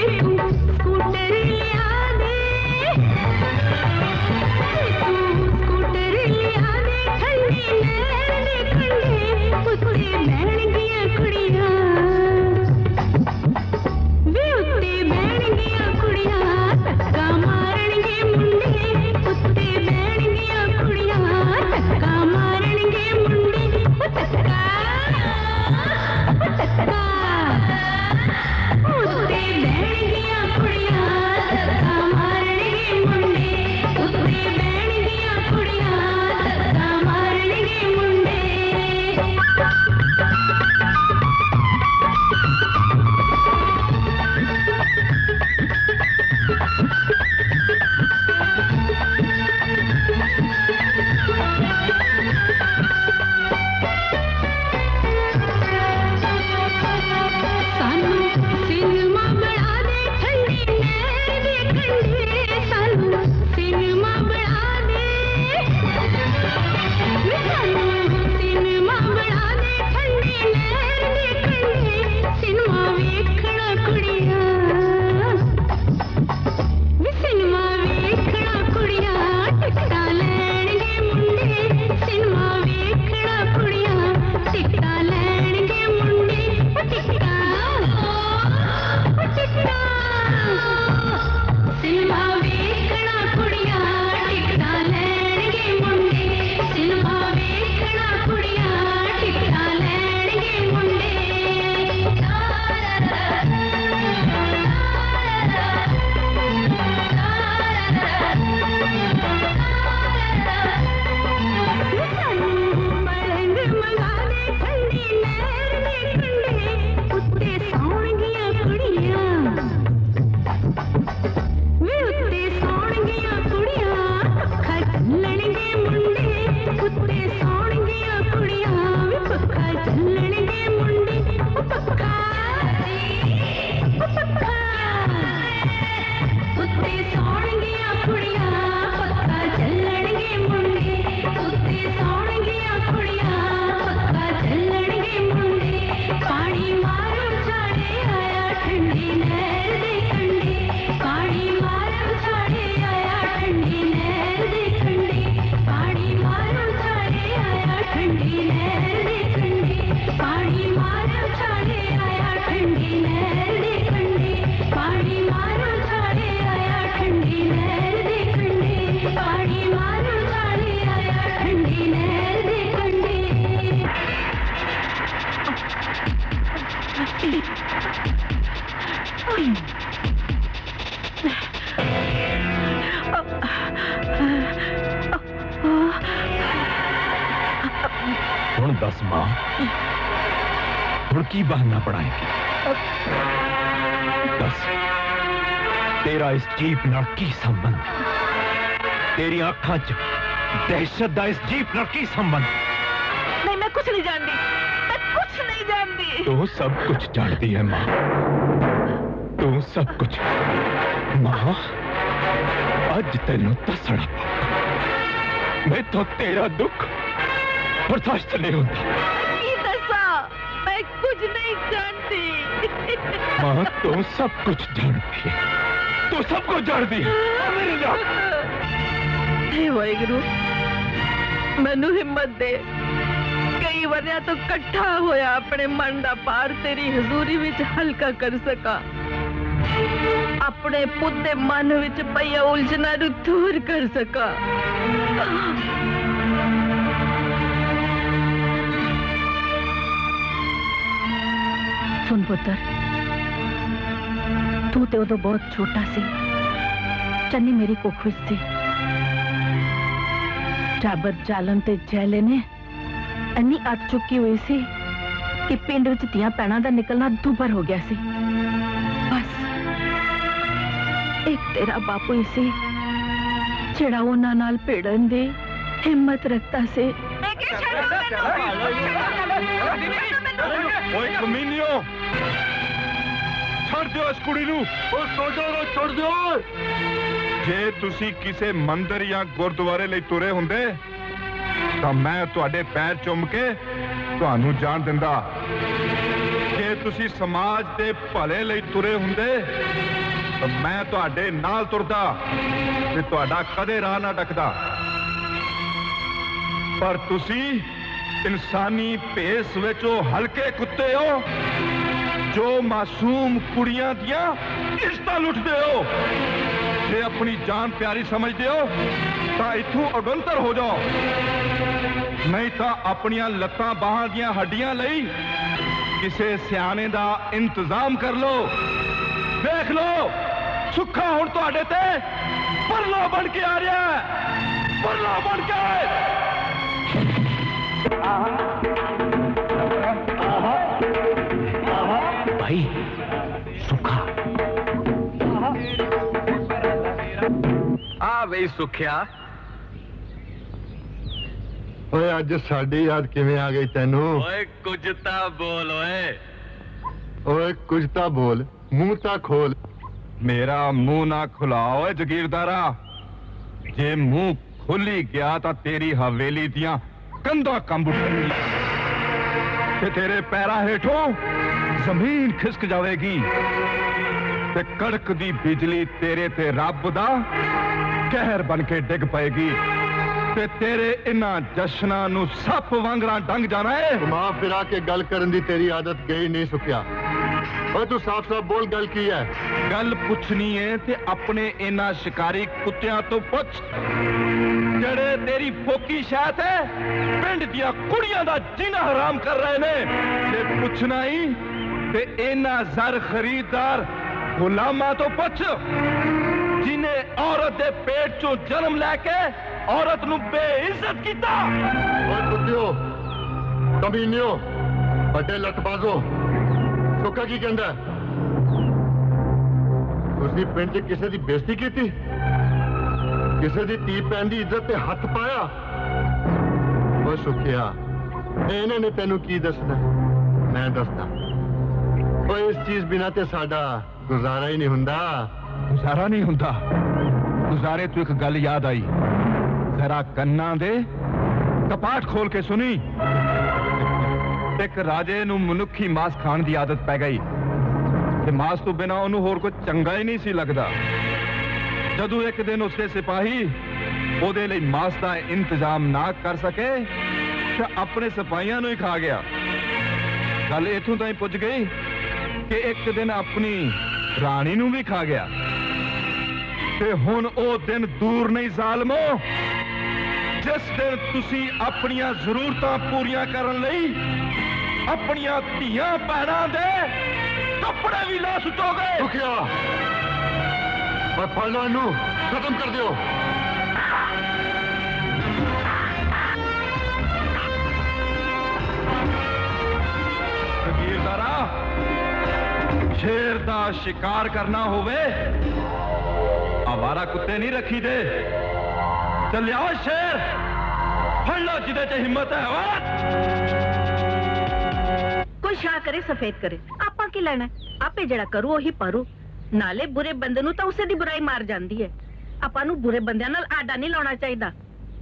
स्कूटर हुण दस मां, हुण की बहाना बनाएगी? दस, तेरा इस जीप नाल की संबंध? तेरी आंखां च दहशत दा इस जीप नाल की संबंध? नहीं, मैं कुछ नहीं जानती, मैं कुछ नहीं जानती। तू सब कुछ जानती है मां, तू सब कुछ। मां, अज तेनू दसना पा, मैं तो तेरा दुख बर्दाश्त नहीं होता। मैं कुछ नहीं जानती। मां, तू सब कुछ जानती है, तू सब कुछ जानती है। मेरे नाल हे वाहिगुरु, मैनू हिम्मत दे। कई वरिया तो कट्ठा होया अपने मन दा पार तेरी हजूरी विच हल्का कर सका, अपने पुत दे मन विच पईया उलझना नू दूर कर सका। सुन पुत्र, तू ते उदों बहुत छोटा सी, चन्नी मेरी कुख विच सी। जाबर जालन ते जैले ने इन्नी अत चुकी हुई सी कि पिंड विच धीआं भैणां दा निकलना दुभर हो गया सी। बस एक तेरा बापू ही सी जिहड़ा उन्हां नाल भिड़न दी हिम्मत रखता सी। ओए कमीनियो, छोड़ दियो इस कुड़ी नू। छोड़ दियो। जे तुसी किसे मंदिर या गुरुद्वारे ਲਈ ਤੁਰੇ ਹੁੰਦੇ ਤਾਂ ਮੈਂ ਤੁਹਾਡੇ ਪੈਰ ਚੁੰਮ ਕੇ ਤੁਹਾਨੂੰ ਜਾਣ ਦਿੰਦਾ। ਜੇ ਤੁਸੀਂ ਸਮਾਜ ਦੇ ਭਲੇ ਲਈ ਤੁਰੇ ਹੁੰਦੇ ਤਾਂ ਮੈਂ ਤੁਹਾਡੇ ਨਾਲ ਤੁਰਦਾ ਤੇ ਤੁਹਾਡਾ ਕਦੇ ਰਾਹ ਨਾ ਡਕਦਾ। ਪਰ ਤੁਸੀਂ ਇਨਸਾਨੀ ਭੇਸ ਵਿੱਚ ਉਹ ਹਲਕੇ ਕੁੱਤੇ ਹੋ ਜੋ ਮਾਸੂਮ ਕੁੜੀਆਂ ਦੀਆਂ ਇੱਜ਼ਤਾਂ ਲੁੱਟਦੇ ਹੋ। ਜੇ ਆਪਣੀ ਜਾਨ ਪਿਆਰੀ ਸਮਝਦੇ ਹੋ ਤਾਂ ਇੱਥੋਂ ਅਗੰਤਰ ਹੋ ਜਾਓ, ਨਹੀਂ ਤਾਂ ਆਪਣੀਆਂ ਲੱਤਾਂ ਬਾਹਾਂ ਦੀਆਂ ਹੱਡੀਆਂ ਲਈ ਕਿਸੇ ਸਿਆਣੇ ਦਾ ਇੰਤਜ਼ਾਮ ਕਰ ਲਓ। ਦੇਖ ਲਓ, ਸੁੱਖਾ ਹੁਣ ਤੁਹਾਡੇ ਤੇ ਪਰਲਾ ਬਣ ਕੇ ਆ ਰਿਹਾ ਹੈ, ਪਰਲਾ ਬਣ ਕੇ। भाई सुखा ਆ ਬਈ ਸੁਖਿਆ। ਓਏ ਅੱਜ ਸਾਡੀ ਯਾਦ ਕਿਵੇਂ ਆ ਗਈ ਤੈਨੂੰ? ਓਏ ਕੁਝ ਤਾਂ ਬੋਲ ਓਏ। ਓਏ ਕੁਝ ਤਾਂ ਬੋਲ, ਮੂੰਹ ਤਾਂ ਖੋਲ। ਮੇਰਾ ਮੂੰਹ ਨਾ ਖੁਲਾ ਓਏ ਜਗੀਰਦਾਰਾ। ਜੇ ਮੂੰਹ ਖੁੱਲੀ ਗਿਆ ਤਾਂ ਤੇਰੀ ਹਵੇਲੀ ਦੀਆਂ ਕੰਧਾਂ ਕੰਬ ਉੱਠਣਗੀਆਂ ਤੇ ਤੇਰੇ ਪੈਰਾਂ ਹੇਠੋਂ ਜ਼ਮੀਨ ਖਿਸਕ ਜਾਵੇਗੀ ਤੇ ਕੜਕਦੀ ਬਿਜਲੀ ਤੇਰੇ ਤੇ ਰੱਬ ਦਾ ਕਹਿਰ ਬਣ ਕੇ ਡਿੱਗ ਪਏਗੀ ਤੇ ਤੇਰੇ ਇਨ੍ਹਾਂ ਜਸ਼ਨਾਂ ਨੂੰ ਸੱਪ ਵਾਂਗਰਾਂ ਡੰਗ ਜਾਣਾ ਏ। घुमा फिरा के गल करन दी तेरी आदत गई नहीं सुखिया। ओए तू साफ साफ बोल गल की है? ਗੱਲ ਪੁੱਛਣੀ ਏ ਤੇ ਆਪਣੇ ਇਨ੍ਹਾਂ ਸ਼ਿਕਾਰੀ ਕੁੱਤਿਆਂ ਤੋਂ ਪੁੱਛ ਜਿਹੜੇ ਤੇਰੀ ਫੋਕੀ ਸ਼ਾਹ ਤੇ ਪਿੰਡ ਦੀਆਂ ਕੁੜੀਆਂ ਦਾ ਜੀਣਾ ਹਰਾਮ ਕਰ ਰਹੇ ਨੇ। ਤੇ ਪੁੱਛਣਾ ਹੀ ਤੇ ਇਨ੍ਹਾਂ ਜ਼ਰ ਖਰੀਦਦਾਰ ਗੁਲਾਮਾਂ ਤੋਂ ਪੁੱਛ ਜਿਨੇ ਔਰਤ ਦੇ ਪੇਟ ਚੋਂ ਜਨਮ ਲੈ ਕੇ औरत ਨੂੰ ਬੇਇੱਜ਼ਤ ਕੀਤਾ। ओए कुत्तियो, कमीनियो, बड़े लटबाजो, सुखा की कहंदा है? तुसी पिंड च किसे दी बेइज्जती कीती? किसे दी धी भैन दी इज्जत ते हथ पाया? ओए सुखिया, इन्हां ने तैनू की दसना? मैं दसदा। ओए इस चीज बिना ते साडा गुजारा ही नहीं हुंदा। ਗੁਜ਼ਾਰਾ ਨਹੀਂ ਹੁੰਦਾ। ਗੁਜ਼ਾਰੇ ਤੋਂ ਇੱਕ ਗੱਲ ਯਾਦ ਆਈ, ਜ਼ਰਾ ਕੰਨਾਂ ਦੇ ਕਪਾਟ ਖੋਲ ਕੇ ਸੁਣੀ। ਇੱਕ ਰਾਜੇ ਨੂੰ ਮਨੁੱਖੀ ਮਾਸ ਖਾਣ ਦੀ ਆਦਤ ਪੈ ਗਈ ਤੇ ਮਾਸ ਤੋਂ ਬਿਨਾਂ ਉਹਨੂੰ ਹੋਰ ਕੁਝ ਚੰਗਾ ਹੀ ਨਹੀਂ ਸੀ ਲੱਗਦਾ। ਜਦੋਂ ਇੱਕ ਦਿਨ ਉਸਦੇ ਸਿਪਾਹੀ ਉਹਦੇ ਲਈ ਮਾਸ ਦਾ ਇੰਤਜ਼ਾਮ ਨਾ ਕਰ ਸਕੇ ਤਾਂ ਆਪਣੇ ਸਿਪਾਹੀਆਂ ਨੂੰ ਹੀ ਖਾ ਗਿਆ। ਗੱਲ ਇੱਥੋਂ ਤਾਈਂ ਪੁੱਜ ਗਈ ਕਿ ਇੱਕ ਦਿਨ ਆਪਣੀ ਰਾਣੀ ਨੂੰ ਵੀ ਖਾ ਗਿਆ। ਤੇ ਹੁਣ ਉਹ ਦਿਨ ਦੂਰ ਨਹੀਂ ਜ਼ਾਲਮੋ ਜਿਸ ਦਿਨ ਤੁਸੀਂ ਆਪਣੀਆਂ ਜ਼ਰੂਰਤਾਂ ਪੂਰੀਆਂ ਕਰਨ ਲਈ ਆਪਣੀਆਂ ਧੀਆਂ ਭੈਣਾਂ ਦੇ ਕੱਪੜੇ ਵੀ ਲਾ ਸੁੱਟੋਗੇ। सुखिया, मैं फड़ना नू खत्म कर दियो। शेर दा शिकार करना होवे आवारा कुत्ते नहीं रखी दे। चल आओ शेर, फड़ लो जिदे च हिम्मत है। कोई शाह करे सफेद करे, आपा की लेना है? आपे जड़ा करू ओही पारू। नाले बुरे बंदे नू तां उसे दी बुराई मार जांदी है। ਆਪਾਂ ਨੂੰ ਬੁਰੇ ਬੰਦਿਆਂ ਨਾਲ ਆਡਾ ਨਹੀਂ ਲਾਉਣਾ ਚਾਹੀਦਾ।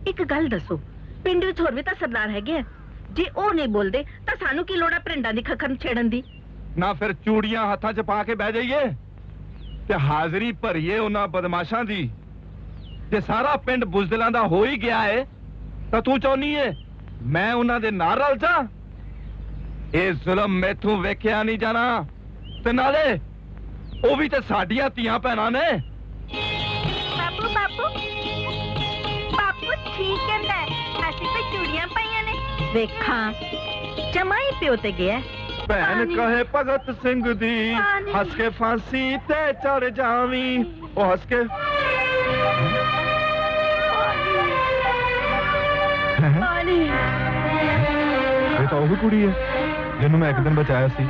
ਇੱਕ ਗੱਲ ਦੱਸੋ, ਪਿੰਡ ਵਿੱਚ ਹੋਰ ਵੀ ਤਾਂ ਸਰਦਾਰ ਹੈਗੇ ਆ, ਜੇ ਉਹ ਨਹੀਂ ਬੋਲਦੇ ਤਾਂ ਸਾਨੂੰ ਕੀ ਲੋੜ ਹੈ ਪਿੰਡਾਂ ਦੀ ਖਖਨ ਛੇੜਨ ਦੀ? ਨਾ ਫਿਰ ਚੂੜੀਆਂ ਹੱਥਾਂ 'ਚ ਪਾ ਕੇ ਬਹਿ ਜਾਈਏ ਤੇ ਹਾਜ਼ਰੀ ਭਰੀਏ ਉਹਨਾਂ ਬਦਮਾਸ਼ਾਂ ਦੀ। ਜੇ ਸਾਰਾ ਪਿੰਡ ਬੁਜ਼ਦਲਾਂ ਦਾ ਹੋ ਹੀ ਗਿਆ ਏ ਤਾਂ ਤੂੰ ਚਾਹੁੰਦੀ ਏ ਮੈਂ ਉਹਨਾਂ ਦੇ ਨਾਲ ਰਲ ਜਾ? ਇਹ ਜ਼ੁਲਮ ਮੈਥੋਂ ਵੇਖਿਆ ਨਹੀਂ ਜਾਣਾ। ਤੇ ਨਾਲੇ ਉਹ ਵੀ ਤੇ ਸਾਡੀਆਂ ਧੀਆਂ ਭੈਣਾਂ ਨੇ। ਬਾਪੂ ਬਾਪੂ ਬਾਪੂ ਠੀਕ ਕਹਿੰਦਾ, ਅਸੀਂ ਤਾਂ ਚੂੜੀਆਂ ਪਾਈਆਂ ਨੇ। ਵੇਖਾਂ ਜਮਾਈ ਪਿਓ ਤੇ ਗਿਆ। ਭੈਣ ਕਹੇ ਭਗਤ ਸਿੰਘ ਦੀ ਹੱਸ ਕੇ ਫਾਂਸੀ ਤੇ ਚੜ ਜਾਵੀਂ। ਉਹ ਹੱਸ ਕੇ ਇਹ ਤਾਂ ਉਹ ਕੁੜੀ ਹੈ ਜਿਹਨੂੰ ਮੈਂ ਇੱਕ ਦਿਨ ਬਚਾਇਆ ਸੀ।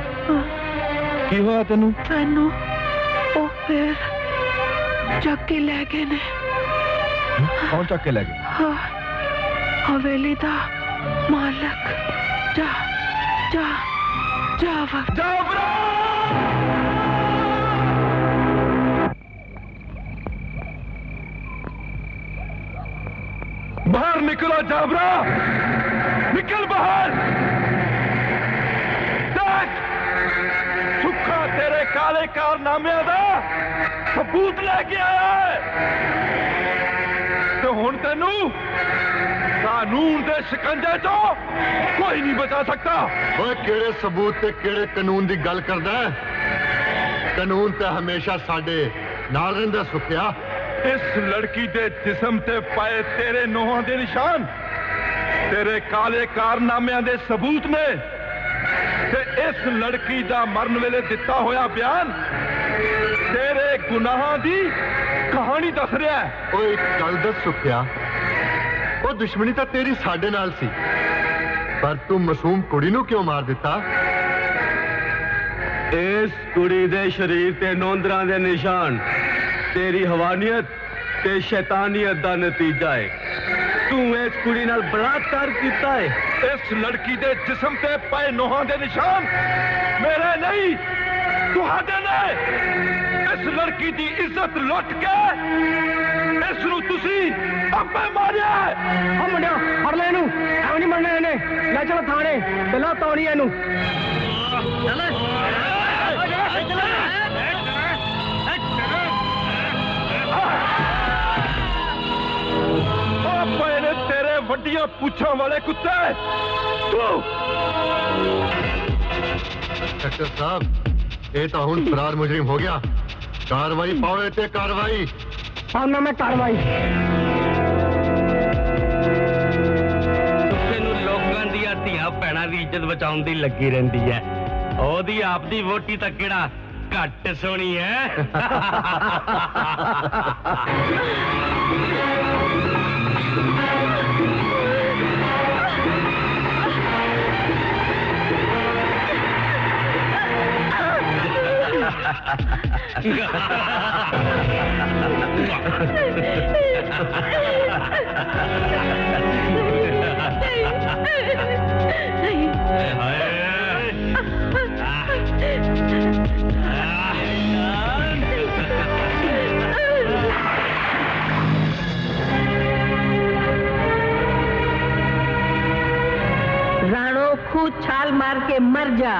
ਕੀ ਹੋਇਆ ਤੈਨੂੰ? ਸਾਨੂੰ ਉਹ ਫਿਰ ਚੱਕ ਕੇ ਲੈ ਗਏ ਨੇ। ਕੌਣ ਚੱਕ ਕੇ ਲੈ ਗਏ? ਹਵੇਲੀ ਦਾ ਮਾਲਕ। ਜਾ ਜਾ ਜਾ ਵਕਤ ਜਾ ਬਰਾ। बाहर निकलो जाबरा, निकल बाहर। देख सुखा तेरे काले कारनामे दा सबूत लेके आया है ते हुण तेनू कानून दे शिकंजे चो कोई नहीं बचा सकता। ओए केड़े सबूत ते केड़े कानून दी गल करदा है? कानून ते हमेशा साडे नाल रहिंदा सुखिया। इस लड़की दे जिस्म ते पाए तेरे नोहां दे निशान तेरे काले कारनामिਆਂ दे सबूत ने ते इस लड़की दा मरन वेले दिता होया बयान तेरे गुनाहां दी कहानी दस रहा है। ओए एक गल दस सुखिया, ओ दुश्मनी तां तेरी साडे नाल सी, पर तू मासूम कुड़ी नू क्यों मार दिता? इस कुड़ी दे शरीर ते नोंदरां दे निशान तेरी हवानियत ते शैतानियत दा नतीजा है। तू इस कुड़ी नाल बलात्कार कीता है। इस लड़की दे जिस्म ते पाए नोहां दे निशान मेरे नहीं तुहाडे ने। इस लड़की दी इज्जत लुट के इस नू तुसी आपे मारिया है। ओ मुंडिया फड़ ले इनू, एवें नहीं मरना इहने। ले चलो थाने, पहला तौणी इनू। पहले तेरे वड्डियां पूछां वाले कुत्ते तू। डॉक्टर साहब ये तो हुण फरार मुजरिम हो गया। कार्रवाई पाओ ते कार्रवाई। पाना मैं कार्रवाई। ਸੁੱਖੇ ਨੂੰ ਲੋਕਾਂ ਦੀਆਂ ਧੀਆਂ ਭੈਣਾਂ ਦੀ ਇੱਜ਼ਤ ਬਚਾਉਣ ਦੀ ਲੱਗੀ ਰਹਿੰਦੀ ਹੈ। ਉਹਦੀ ਆਪਦੀ ਵੋਟੀ ਤਾਂ ਕਿਹੜਾ ਘੱਟ ਸੋਹਣੀ ਹੈ। राणो खूब छाल मार के मर जा।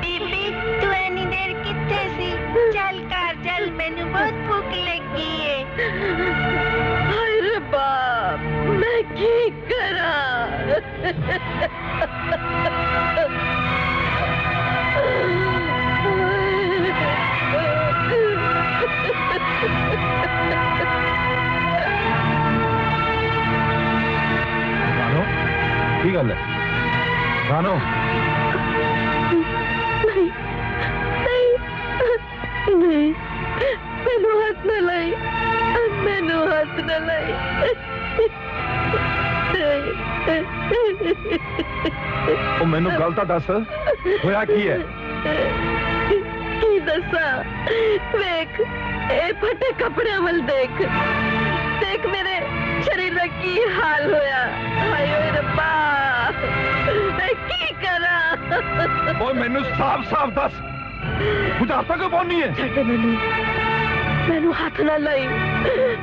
बीबी तू एनी देर किथे सी? चल घर चल, मैनू बहुत भूख लगी है। हाय रे बाप, मैं की करा? रानो की गल है? रानो नहीं, मैनू हाथ न लाई, मैनू हाथ न लाई। ओ मैनू गल तां दस होया की है? दसा देख ए फटे कपड़े वाल देख देख मेरे शरीर का की हाल होया हाय ओए रब्बा मैं की करा ओए मैनू साफ साफ दस बुझाता क्यों पानी है? छड्ड मैनू हाथ ना लाई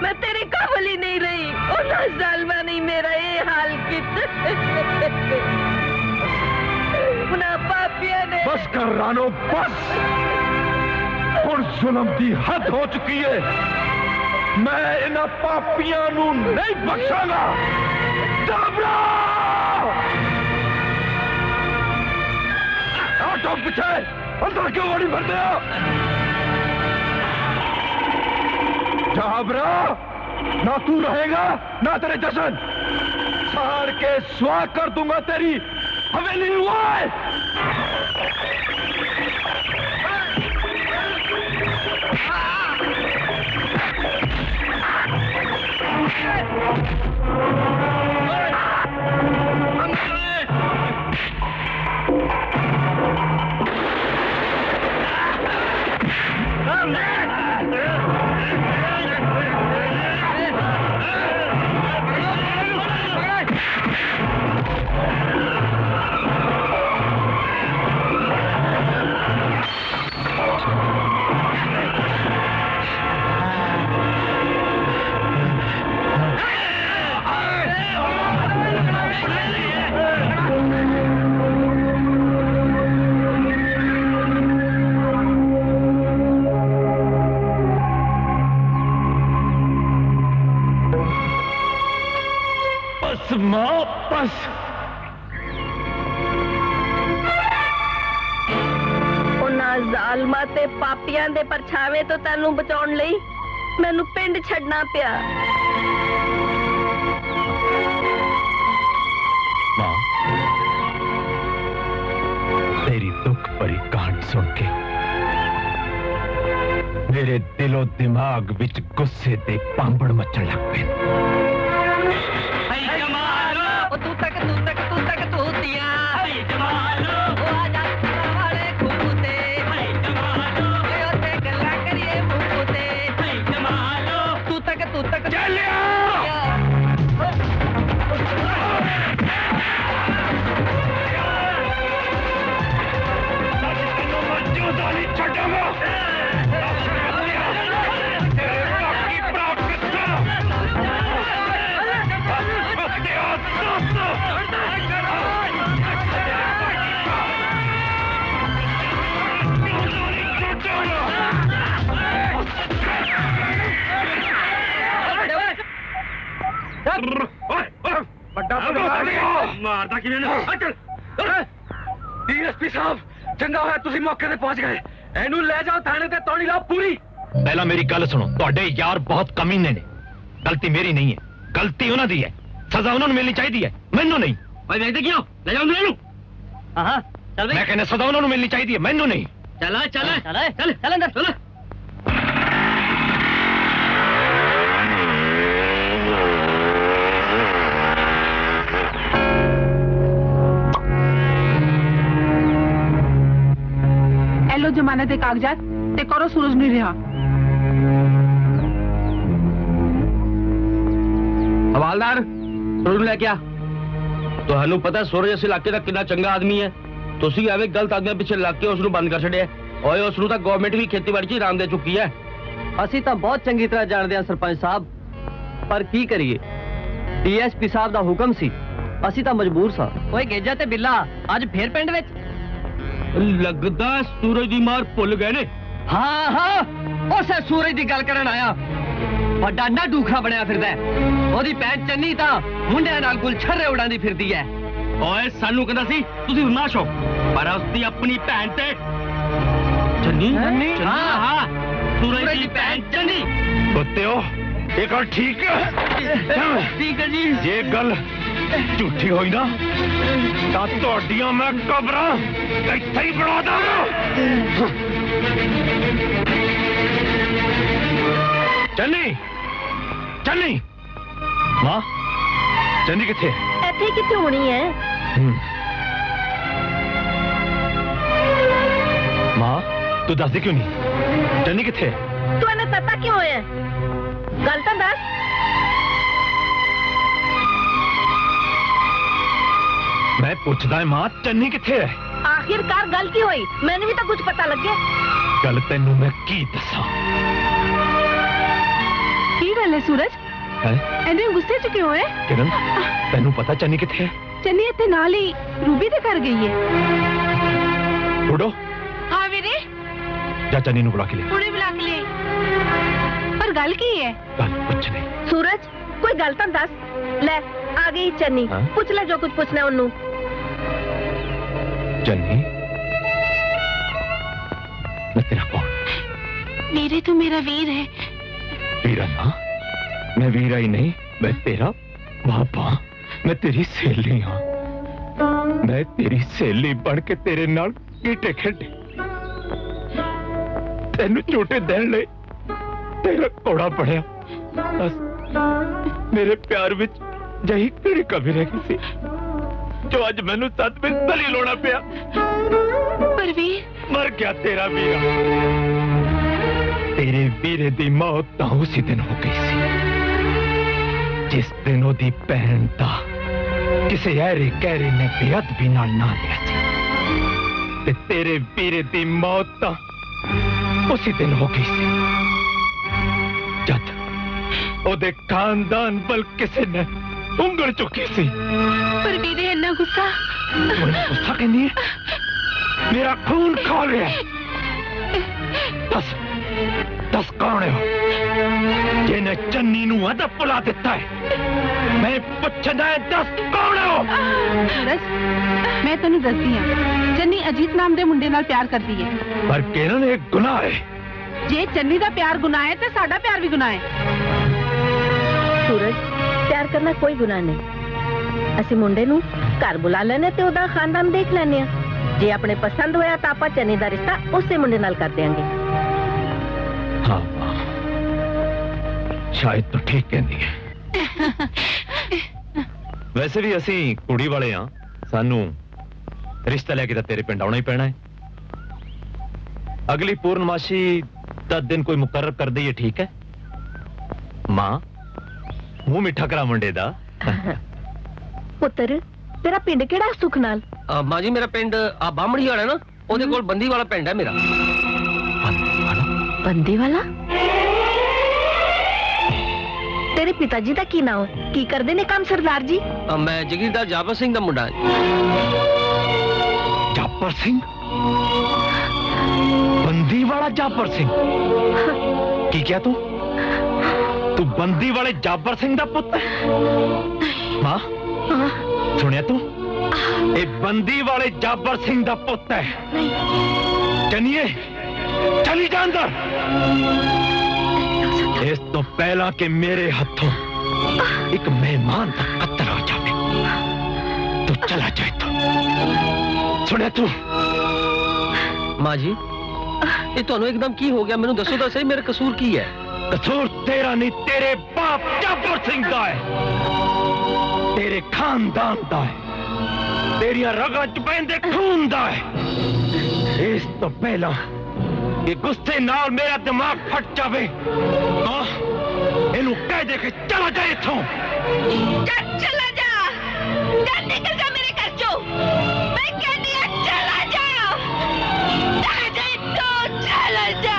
मैं तेरे काबल ही नहीं रही और 10 साल में नहीं मेरा ये हाल ना पापिया ने बस कर रानो बस हुण जुल्म दी हद हो चुकी है मैं इन पापियां नू नहीं बख्शांगा जाबरा आटो पीछे अंदर क्यों गाड़ी भरते हो जाबरा ना तू रहेगा ना तेरे जशन साड़ के स्वाग कर दूंगा तेरी हवेली हुआ है बस ਉਹਨਾਂ ਜ਼ਾਲਮਾਂ ਤੇ ਪਾਪੀਆਂ ਦੇ ਪਰਛਾਵੇਂ ਤੋਂ ਤੈਨੂੰ ਬਚਾਉਣ ਲਈ ਮੈਨੂੰ ਪਿੰਡ ਛੱਡਣਾ ਪਿਆ माँ तेरी दुख भरी कहानी सुन के मेरे दिलो दिमाग विच गुस्से दे पांबड़ मचण लग पे मारदा कि डीएसपी साहब चंगा होया तुसी मौके ते पहुंच गए एनू ले जाओ थाने ते तौड़ी लाओ पूरी पहला मेरी गल सुनो तुहाडे यार बहुत कमीने ने गलती मेरी नहीं है गलती उन्हां दी है सजा उन्हां नूं मिलनी चाहिदी है मैनू नहीं भाई देखते क्यों ले जाओ उन्हें हां चल मैं कहना सजा उन्हां नूं मिलनी चाहिदी है मैनू नहीं चल चल चल चल अंदर चल लो जमानत के कागजात ते करो सूरज नहीं रहा हवालदार सूरज लेके आ ਤੁਹਾਨੂੰ ਪਤਾ सूरज इस इलाके का कितना चंगा आदमी है ਤੁਸੀਂ ਐਵੇਂ ਗਲਤ ਆਦਮੀਆਂ ਪਿੱਛੇ ਲੱਗ ਕੇ ਉਸ ਨੂੰ ਬੰਦ ਕਰ ਛੱਡਿਆ ਓਏ ਉਸ ਨੂੰ ਤਾਂ ਗਵਰਨਮੈਂਟ ਵੀ ਖੇਤੀਬਾੜੀ 'ਚ ਇਨਾਮ ਦੇ ਚੁੱਕੀ ਹੈ ਅਸੀਂ ਤਾਂ ਬਹੁਤ ਚੰਗੀ ਤਰ੍ਹਾਂ ਜਾਣਦੇ ਹਾਂ ਸਰਪੰਚ ਸਾਹਿਬ ਪਰ ਕੀ ਕਰੀਏ ਡੀਐਸਪੀ ਸਾਹਿਬ ਦਾ ਹੁਕਮ ਸੀ ਅਸੀਂ ਤਾਂ ਮਜਬੂਰ ਸਾਂ ਓਏ ਗੇਜਾ ਤੇ ਬਿੱਲਾ ਅੱਜ ਫੇਰ ਪਿੰਡ ਵਿੱਚ ਲੱਗਦਾ ਸੂਰਜ ਦੀ ਮਾਰ ਭੁੱਲ ਗਏ ਨੇ ਹਾਂ ਹਾਂ ਉਸੇ ਸੂਰਜ ਦੀ ਗੱਲ ਕਰਨ ਆਇਆ ਵੱਡਾ ਨਾ ਡੂਖਾ ਬਣਿਆ ਫਿਰਦਾ ਉਹਦੀ ਭੈਣ ਚੰਨੀ ਤਾਂ ਮੁੰਡਿਆਂ ਨਾਲ ਗੁਲਛਰੇ ਉਡਾਉਂਦੀ ਫਿਰਦੀ ਹੈ ਓਏ ਸਾਨੂੰ ਕਹਿੰਦਾ ਸੀ ਤੁਸੀਂ ਬਦਮਾਸ਼ ਹੋ ਪਰ ਉਸਦੀ ਆਪਣੀ ਭੈਣ ਤੇ ਚੰਨੀ ਹਾਂ ਹਾਂ ਸੂਰਜ ਦੀ ਭੈਣ ਚੰਨੀ ਕੁੱਤਿਓ ਇਹ ਗੱਲ ਠੀਕ ਹੈ ਠੀਕ ਹੈ ਜੀ ਜੇ ਗੱਲ ਝੂਠੀ ਹੋਈ ਨਾ ਤਾਂ ਤੁਹਾਡੀਆਂ ਮੈਂ ਕਬਰਾਂ ਇੱਥੇ ਹੀ ਬਣਾ ਦਾਂਗਾ ਚੰਨੀ ਚੰਨੀ ਮਾਂ ਚੰਨੀ ਕਿੱਥੇ ਹੈ ਇੱਥੇ ਕਿੱਥੇ ਹੋਣੀ ਹੈ माँ तू दसदी क्यों नहीं? चन्नी किथे है? तू इन्हें पता क्यों है? गल तो दस। मैं पूछदा है मां, चन्नी किथे है? आखिरकार गल की हुई? मैंने भी तो कुछ पता लगे। गल तेनू मैं की दसा? की गल है सूरज? इन्ने गुस्से च क्यों है? किरण, तेनू पता चन्नी किथे है? चन्नी इत्थे नाल ही रूबी दे घर गई है। उड़ो। हाँ वीरे। जा चन्नी नू बुला के ले। पूरी बुला के ले। पर गल की है? गल कुछ नहीं। सूरज कोई गल तो दस। ले आ गई चन्नी। हाँ? पूछ ले जो कुछ पूछना है उन्नू। चन्नी, मैं तेरा कौन? वीरे तो मेरा वीर है। वीरा मां, मैं वीरा ही नहीं, मैं तेरा बापा। मैं तेरी सहेली हाँ। मैं तेरी सहेली बन के तेरे नाल गीटे खेडे, तेनू झूठे देन ले तेरा कोड़ा पड़िया। बस मेरे प्यार विच जही किहड़ी कमी रह गई सी जो अज मैनू सत में तली लोना पिया। पर वीर मर गया तेरा वीरा। तेरे वीरे दी मौत तां उसी दिन हो गई सी जिस दिन ओदी भैन दा किसे ऐरे गहरे ने बेअदबी नाल ना लिया सी। ते तेरे वीरे दी मौत तां उसी दिन हो गई सी जद ओदे खानदान बल किसे ने उंगल चुकी सी। पर वीरे इन्ना गुस्सा। गुस्सा कहनी है? मेरा खून खा लिया। दस दस कौन है जिन्हें चन्नी नू अदब बुला देता है? मैं पूछना है, दस कौन है? सूरज मैं तेनू दसदी हां, चन्नी अजीत नाम दे मुंडे नाल प्यार करदी है। पर किरण एक गुनाह है। जे चन्नी दा प्यार गुनाह है ते साडा प्यार भी गुनाह है। सूरज प्यार करना कोई गुनाह नहीं। असी मुंडे नू घर बुला लेने ते ओदा खानदान देख लेने। जे अपने पसंद होया तो आपा चन्नी दा रिश्ता उसे मुंडे नाल कर देंगे। हाँ शायद तो ठीक कहती है। वैसे भी असी कुड़ी वाले हाँ, सानू रिश्ता लेके तो तेरे पिंड आना ही पैना है। अगली पूर्णमाशी 10 दिन कोई मुकर्रर कर दे, ठीक है? मां मुंह मिठा करा मुंडे दा। पुत्र तेरा पिंड केड़ा सुख नाल? मां जी मेरा पिंड आ बामणी वाला ना, ओदे कोल बंदी वाला पिंड है मेरा। बंदी वाला? तेरे पिताजी दा की नाम की करदे ने काम सरदार जी? मैं जगीरदार जाबर सिंह दा मुंडा। जाबर सिंह? बंदी वाला जाबर सिंह? की क्या तू बंदी वाले जाबर सिंह दा पुत्र? मां सुनिया तू? ये बंदी वाले जाबर सिंह दा पुत्र है। चलिए चली जा अंदर। इस तो पहला के मेरे हाथों एक मेहमान का कत्ल हो जाए तो चला जाए तो। सुने तू? मां जी ये तो एकदम की हो गया? मैनू दसो तो सही, मेरा कसूर की है? कसूर तेरा नहीं, तेरे बाप जाबर सिंह दा है, तेरे खानदान दा है, तेरिया रगा च बहंदे खून दा है। इस तो पहला ये गुस्से नाल मेरा दिमाग फट जावे इनू कह दे के चला जाए इथों। चला जा, निकल जा मेरे घर चो। मैं कहनी है चला जा, चला जा।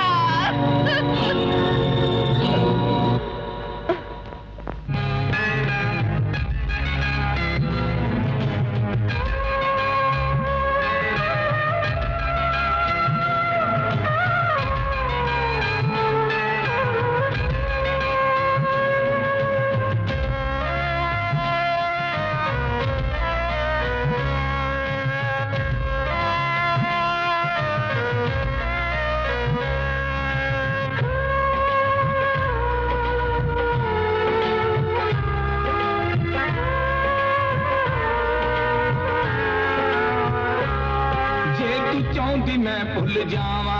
मैं भुल जावा,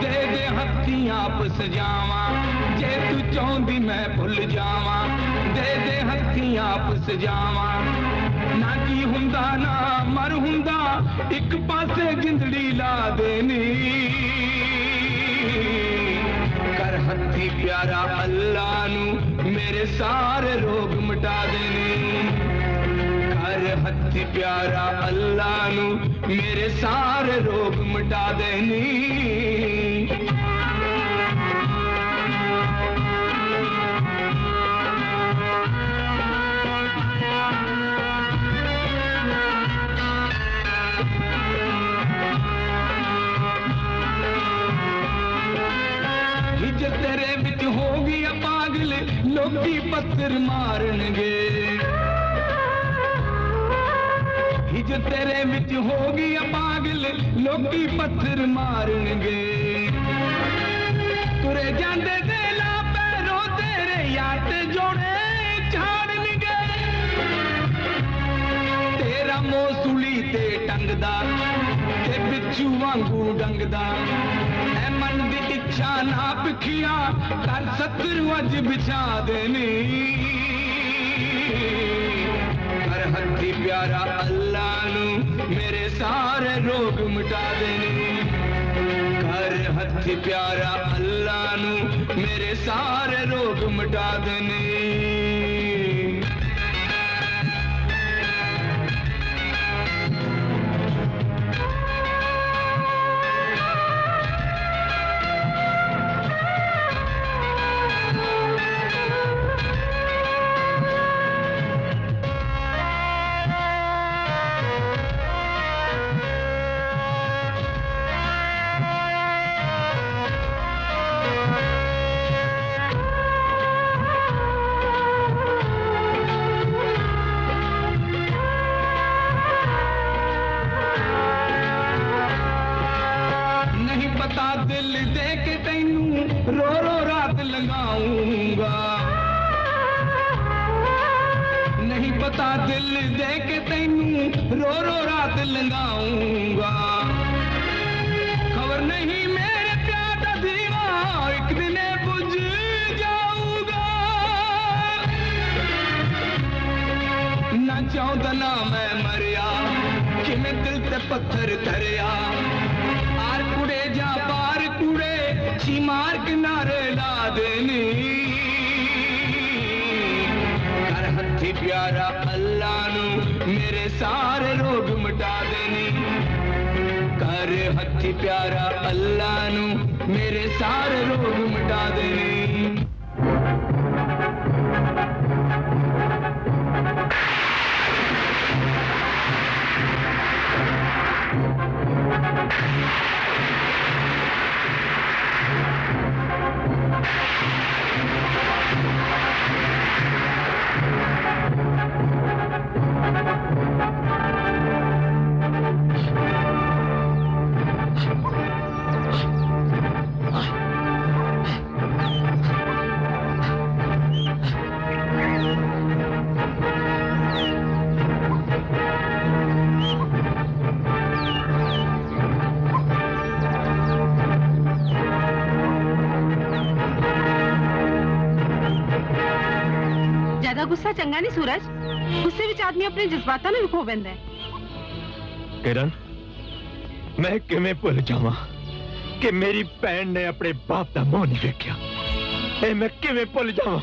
दे दे हथी आप सजावा। जे तू चाहती मैं भुल जावा, दे दे हथी आप सजावा। ਨਾ ਜੀ ਹੁੰਦਾ ਨਾ ਮਰ ਹੁੰਦਾ ਇੱਕ ਪਾਸੇ ਜਿੰਦੜੀ ਲਾ ਦੇਣੀ ਕਰ ਹੱਥੀ ਪਿਆਰਾ ਅੱਲਾ ਨੂੰ ਮੇਰੇ ਸਾਰੇ ਰੋਗ ਮਿਟਾ ਦੇਣੇ ਕਰ ਹੱਥੀ ਪਿਆਰਾ ਅੱਲਾ ਨੂੰ ਮੇਰੇ ਸਾਰੇ ਰੋਗ ਮਿਟਾ ਦੇਣੀ तेरे बिच हो गया पागल लोकी पत्थर मारनगे हिज तेरे बिच हो गया पागल लोकी पत्थर मारनगे तुरे जांदे दे ला पैरों तेरे याद जोड़े छाड़नगे तेरा मौसूली ते टंगदा ते बिच्छू वांगू डंगदा ऐ मन दी इच्छा ना पिखिया कर 70 अज बिछा देनी कर हथी प्यारा अल्लाह नू मेरे सारे रोग मिटा देनी कर हथी प्यारा अल्लाह नू मेरे सारे रोग मिटा देनी दिल दे के तैनू रो रो रात लगाऊंगा नहीं पता दिल दे के तैनू रो रो रात लगाऊंगा खबर नहीं मेरे प्यार दा दीवा एक दिन बुझ जाऊंगा ना चाहता ना मैं मरिया कि मैं दिल ते पत्थर धरिया आर कुड़े जा पार कुड़े सीमार किनारे ला देनी कर हथी प्यारा अल्लाह नू मेरे सारे रोग मिटा देनी कर हथी प्यारा अल्लाह नू मेरे सारे रोग मिटा देनी गुस्सा चंगा नहीं सूरज गुस्से विच आदमी अपने जज्बातां नूं विखो बैंदा है किरण मैं किवें भुल जावां कि मेरी भैन ने अपने बाप दा मुंह नहीं वेख्या ए मैं किवें भुल जावां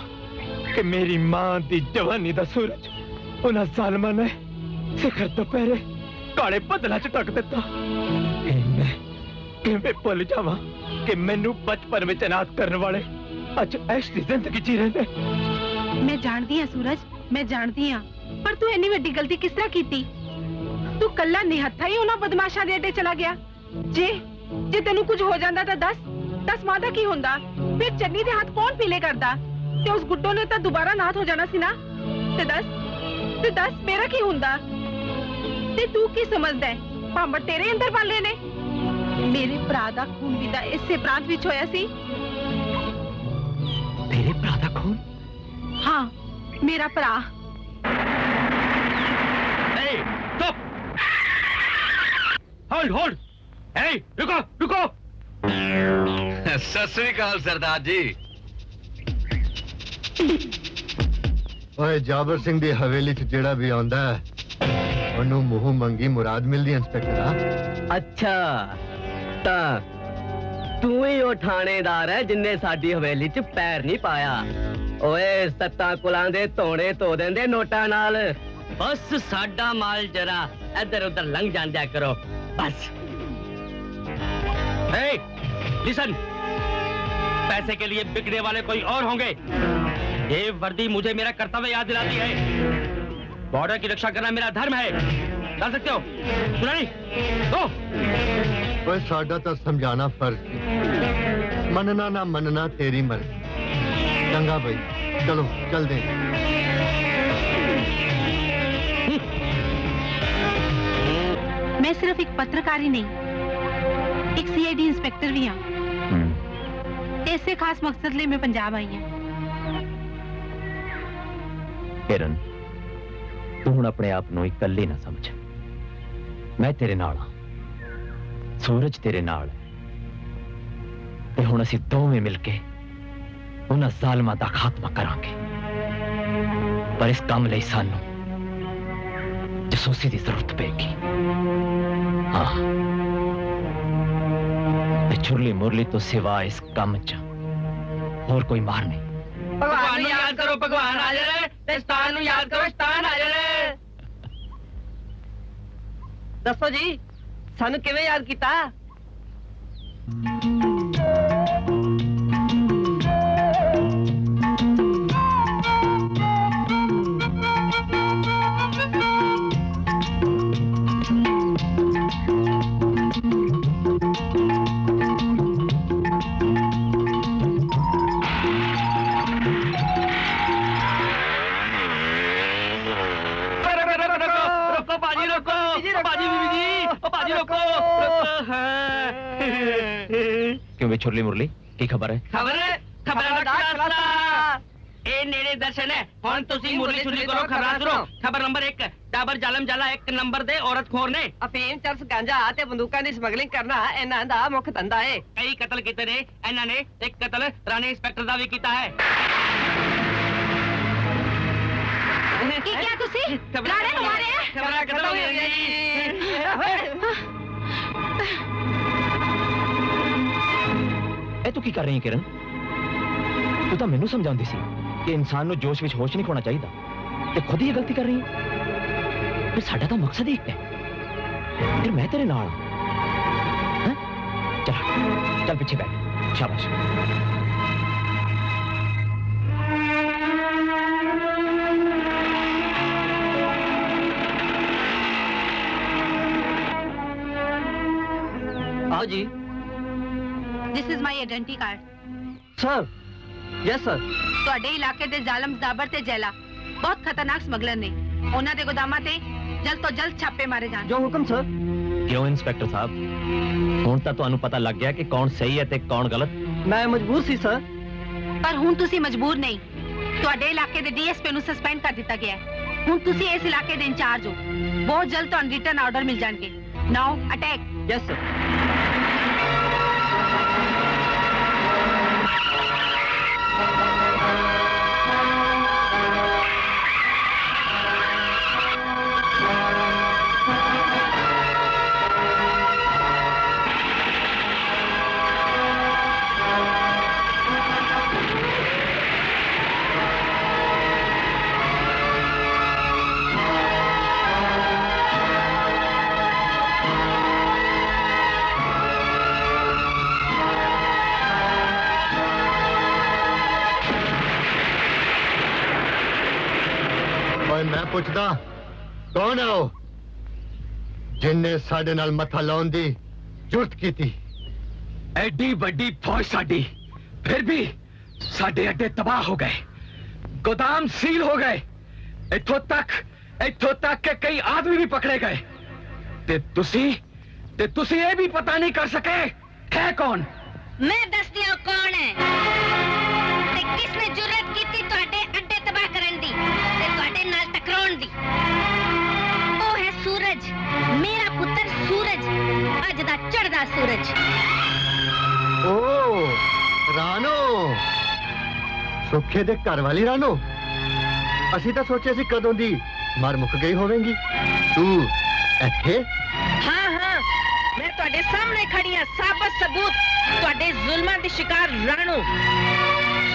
कि मेरी मां दी जवानी दा सूरज उन्हां जालमां ने सिखर तो पहले काले बदला च ढक दिता ए मैं किवें भुल जावां कि मैनू बचपन विच अनाथ करने वाले अज ऐश दी जिंदगी जी रहे ने मैं जानती हां सूरज मैं जानती हां पर तू इन्नी वड्डी गलती किस तरह कीती तू कल्ला निहत्था ही उन्हां बदमाशां दे अड्डे चला गया जे तेनू कुछ हो जांदा तां दस मां दा की हुंदा फिर चन्नी दे हाथ कौन पीले करदा ते उस गुड्डो ने तां दोबारा नाथ हो जाना सी ना ते दस मेरा की हुंदा ते तू की समझदा है भांबड़ तेरे अंदर पाले ने मेरे भरा दा खून भी तां इसे प्रांत विच होया सी तेरे भरा दा खून हाँ मेरा भरा होल्ड रुको रुको सत श्री अकाल सरदार जी ओए जाबर सिंह दी हवेली च जेड़ा भी आंदा है ਉਹਨੂੰ ਮੂੰਹ ਮੰਗੀ ਮੁਰਾਦ ਮਿਲਦੀ ਇੰਸਪੈਕਟਰ। ਅੱਛਾ ਤਾਂ ਤੂੰ ਹੀ ਉਹ ਥਾਣੇਦਾਰ ਹੈ ਜਿੰਨੇ ਸਾਡੀ ਹਵੇਲੀ 'ਚ ਪੈਰ ਨਹੀਂ ਪਾਇਆ। ਓਏ ਸੱਤਾਂ ਕੁਲਾਂ ਦੇ ਧੋਣੇ ਧੋ ਦਿੰਦੇ ਨੋਟਾਂ ਨਾਲ। ਬਸ ਸਾਡਾ ਮਾਲ ਜਰਾ ਇੱਧਰ ਉੱਧਰ ਲੰਘ ਜਾਂਦਿਆ ਕਰੋ बस। लिसन, पैसे के लिए बिकने वाले कोई और होंगे। ये वर्दी मुझे मेरा कर्तव्य याद दिलाती है। बॉर्डर की रक्षा करना मेरा धर्म है, डाल सकते हो। सुना नहीं तो ओए साडा तो समझाना फर्ज है, मनना ना मनना तेरी मर्जी। चंगा भाई चलो चल दे। मैं सिर्फ एक पत्रकार ही नहीं, एक सीआईडी इंस्पेक्टर भी हाँ। ऐसे खास मकसद लिए मैं पंजाब आई हूँ। किरण, तू हुण अपने आप नूं इकल्ली ना समझ। मैं तेरे नाल हां, सूरज तेरे नाल है ते हुण असीं दोवें मिल के उन्हां ज़ालिमां दा खात्मा करांगे। पर इस काम लई सानूं जसूसी दी जरूरत पेगी। हाँ, छुरली मुरली तो सिवा इस काम च और कोई मार नहीं। भगवान नूं याद करो, भगवान हाज़र है ते शैतान नूं याद करो, शैतान हाज़र है। दसो जी सानू किवें याद कीता? क्यों छुरली मुरली की खबर है? नेड़े दर्शन है। हुण तुसीं मुरली छुरली करो, खबरां सुनो। खबर नंबर 1, टाबर जालम जाला 1 नंबर दे औरत खोर ने अफीम, चरस, गांजा ते बंदूकां दी स्मगलिंग करना इन्हां दा मुख धंधा है। कई कतल कीते ने इन्हां ने, एक कतल राणे इंस्पेक्टर दा भी कीता है। की क्या तुसी राणे नु मारे? खबरां खत्म हो गई। ए तू की कर रही है किरण? तू तो मैनू समझाती सी कि इंसान को जोश विच होश नहीं खोना चाहिए, ते खुद ही गलती कर रही है। फिर साडा तो मकसद ही एक है, फिर मैं तेरे नाल हां। चल चल पीछे बैठ, शाबाश। आओ जी। This is my identity card. Sir, yes sir. ਤੁਹਾਡੇ ਇਲਾਕੇ ਦੇ ਜ਼ਾਲਮ ਜ਼ਾਬਰ ਤੇ ਜੈਲਾ ਬਹੁਤ ਖਤਰਨਾਕ ਸਮਗਲਰ ਨੇ। ਉਹਨਾਂ ਦੇ ਗੋਦਾਮਾਂ ਤੇ ਜਲਦ ਤੋਂ ਜਲਦ ਛਾਪੇ ਮਾਰੇ ਜਾਣ। जो हुक्म सर। क्यों इंस्पेक्टर साहब, हुण तां तुहानू पता लग गया कि कौन सही है ते कौन गलत? मैं मजबूर सी सर। ਪਰ ਹੁਣ ਤੁਸੀਂ ਮਜਬੂਰ ਨਹੀਂ। ਤੁਹਾਡੇ ਇਲਾਕੇ ਦੇ ਡੀਐਸਪੀ ਨੂੰ ਸਸਪੈਂਡ ਕਰ ਦਿੱਤਾ ਗਿਆ ਹੈ। ਹੁਣ ਤੁਸੀਂ ਇਸ ਇਲਾਕੇ ਦੇ ਇੰਚਾਰਜ ਹੋ। ਬਹੁਤ ਜਲਦ ਤੁਹਾਨੂੰ ਰਿਟਨ ਆਰਡਰ ਮਿਲ ਜਾਣਗੇ। ਨਾਓ ਅਟੈਕ। Yes sir. मैं पुछदा कौन है वो जिन्ने साडे नाल मथा लाउण दी जुर्त कीती? एडी बड़ी फौज साडी, फिर भी साडे अड्डे तबाह हो गए, गोदाम सील हो गए, इत्थों तक के कई आदमी भी पकड़े गए। ते तुसी ये भी पता नहीं कर सके है कौन? मैं दसदी हूं कौन है ते किसने जुर्रत कीती ਤੁਹਾਡੇ ਅੱਡੇ ਤਬਾਹ ਕਰਨ ਦੀ ਤੇ ਤੁਹਾਡੇ ਨਾਲ ਟਕਰਾਉਣ ਦੀ। ਉਹ ਹੈ ਸੂਰਜ, ਮੇਰਾ ਪੁੱਤਰ ਸੂਰਜ, ਅੱਜ ਦਾ ਚੜ੍ਹਦਾ ਸੂਰਜ। ओ रानो, सुखे दे घर वाली रानो। ਅਸੀਂ ਤਾਂ ਸੋਚਿਆ ਸੀ ਕਦੋਂ ਦੀ मर मुक गई होवेंगी तू ਇੱਥੇ हाँ हाँ मैं ਤੁਹਾਡੇ ਸਾਹਮਣੇ ਖੜੀ ਹਾਂ ਸਾਬਤ ਸਬੂਤ ਤੁਹਾਡੇ ਜ਼ੁਲਮਾਂ ਦੀ ਸ਼ਿਕਾਰ ਰਾਣੋ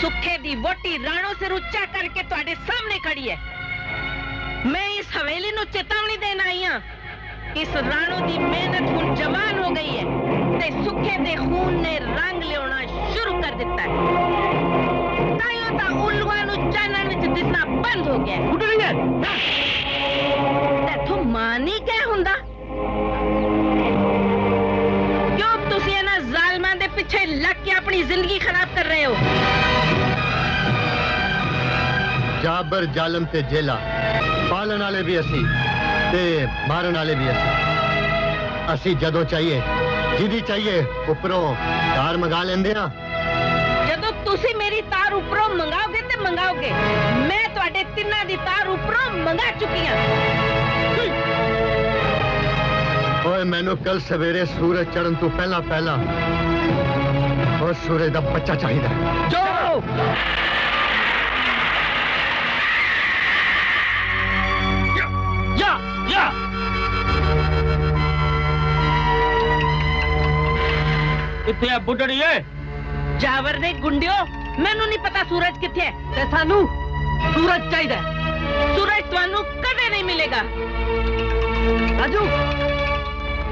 ਸੁੱਖੇ ਦੀ ਵੋਟੀ ਰਾਣੋ ਸਿਰ ਉੱਚਾ ਕਰਕੇ ਤੁਹਾਡੇ ਸਾਹਮਣੇ ਖੜੀ ਹੈ मैं इस हवेली ਨੂੰ ਚੇਤਾਵਨੀ ਦੇਣ ਆਈ ਹਾਂ इस राणो ਦੀ ਮਿਹਨਤ ਹੁਣ ਜਵਾਨ ਹੋ ਗਈ ਹੈ ਤੇ ਸੁੱਖੇ ਦੇ ਖੂਨ ਨੇ ਰੰਗ ਲਿਆਉਣਾ ਸ਼ੁਰੂ ਕਰ ਦਿੱਤਾ ਹੈ ਤਾਇਓ ਤਾਂ ਉਲੂਆਂ ਨੂੰ ਚਾਨਣ ਵਿੱਚ ਦਿਸਣਾ ਬੰਦ ਹੋ ਗਿਆ ਉੱਡ ਰਹੀ ਹੈ ਤੈਥੋਂ ਮਾਂ ਨਹੀਂ ਕਹਿ ਹੁੰਦਾ ਕਿਉਂ ਤੁਸੀਂ ਇਹਨਾਂ ਜ਼ਾਲਮਾਂ ਦੇ ਪਿੱਛੇ ਲੱਗ ਕੇ ਆਪਣੀ ਜ਼ਿੰਦਗੀ ਖਰਾਬ ਕਰ ਰਹੇ ਹੋ जाबर जालम ते जेला पालन वाले भी असी ते मारन वाले भी असी जदों चाहिए जिदी चाहिए उपरों तार मंगा लेंदे हां ਜਦੋਂ ਤੁਸੀਂ ਮੇਰੀ ਤਾਰ ਉੱਪਰੋਂ ਮੰਗਾਓਗੇ ਤੇ ਮੰਗਾਓਗੇ ਮੈਂ ਤੁਹਾਡੇ ਤਿੰਨਾਂ ਦੀ ਤਾਰ ਉੱਪਰੋਂ ਮੰਗਾ ਚੁੱਕੀ ਹਾਂ ओए मैनू कल सवेरे सूरज चढ़न तो पहला पहला और सूरज दा बच्चा चाहिए जो या ਕਿੱਥੇ ਆ ਬੁੱਢੜੀਏ ਜਾਵਰ ਦੇ ਗੁੰਡਿਓ ਮੈਨੂੰ ਨਹੀਂ ਪਤਾ ਸੂਰਜ ਕਿੱਥੇ ਹੈ ਤੇ ਸਾਨੂੰ ਸੂਰਜ ਚਾਹੀਦਾ ਸੂਰਜ ਤੁਹਾਨੂੰ ਕਦੇ ਨਹੀਂ ਮਿਲੇਗਾ ਰਾਜੂ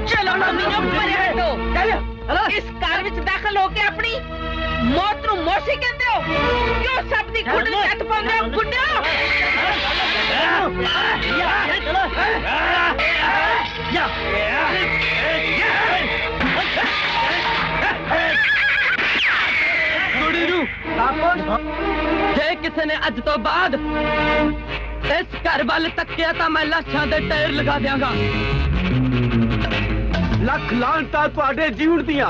ਚਲੋ ਮਮੀਓ ਪਰੇ ਹਟੋ ਚੱਲ ਇਸ ਘਰ ਵਿੱਚ ਦਾਖਲ ਹੋ ਕੇ ਆਪਣੀ ਮੌਤ ਨੂੰ ਮੋਸੀ ਕਹਿੰਦੇ ਹੋ ਕਿਉਂ ਸਭ ਦੀ ਖੁੱਡ ਵਿੱਚ ਹੱਥ ਪਾਉਂਦੇ ਹੋ ਗੁੰਡਿਓ ਕੁੜੀ ਨੂੰ ਕਾਪਨ ਜੇ ਕਿਸੇ ਨੇ ਅੱਜ ਤੋਂ ਬਾਅਦ ਇਸ ਘਰ ਵੱਲ ਤੱਕਿਆ ਤਾਂ ਮੈਂ ਲਾਸ਼ਾਂ ਦੇ ਢੇਰ ਲਗਾ ਦਿਆਂਗਾ ਲੱਖ ਲਾਂਟਾਂ ਤੁਹਾਡੇ ਜੀਵਨ ਦੀਆਂ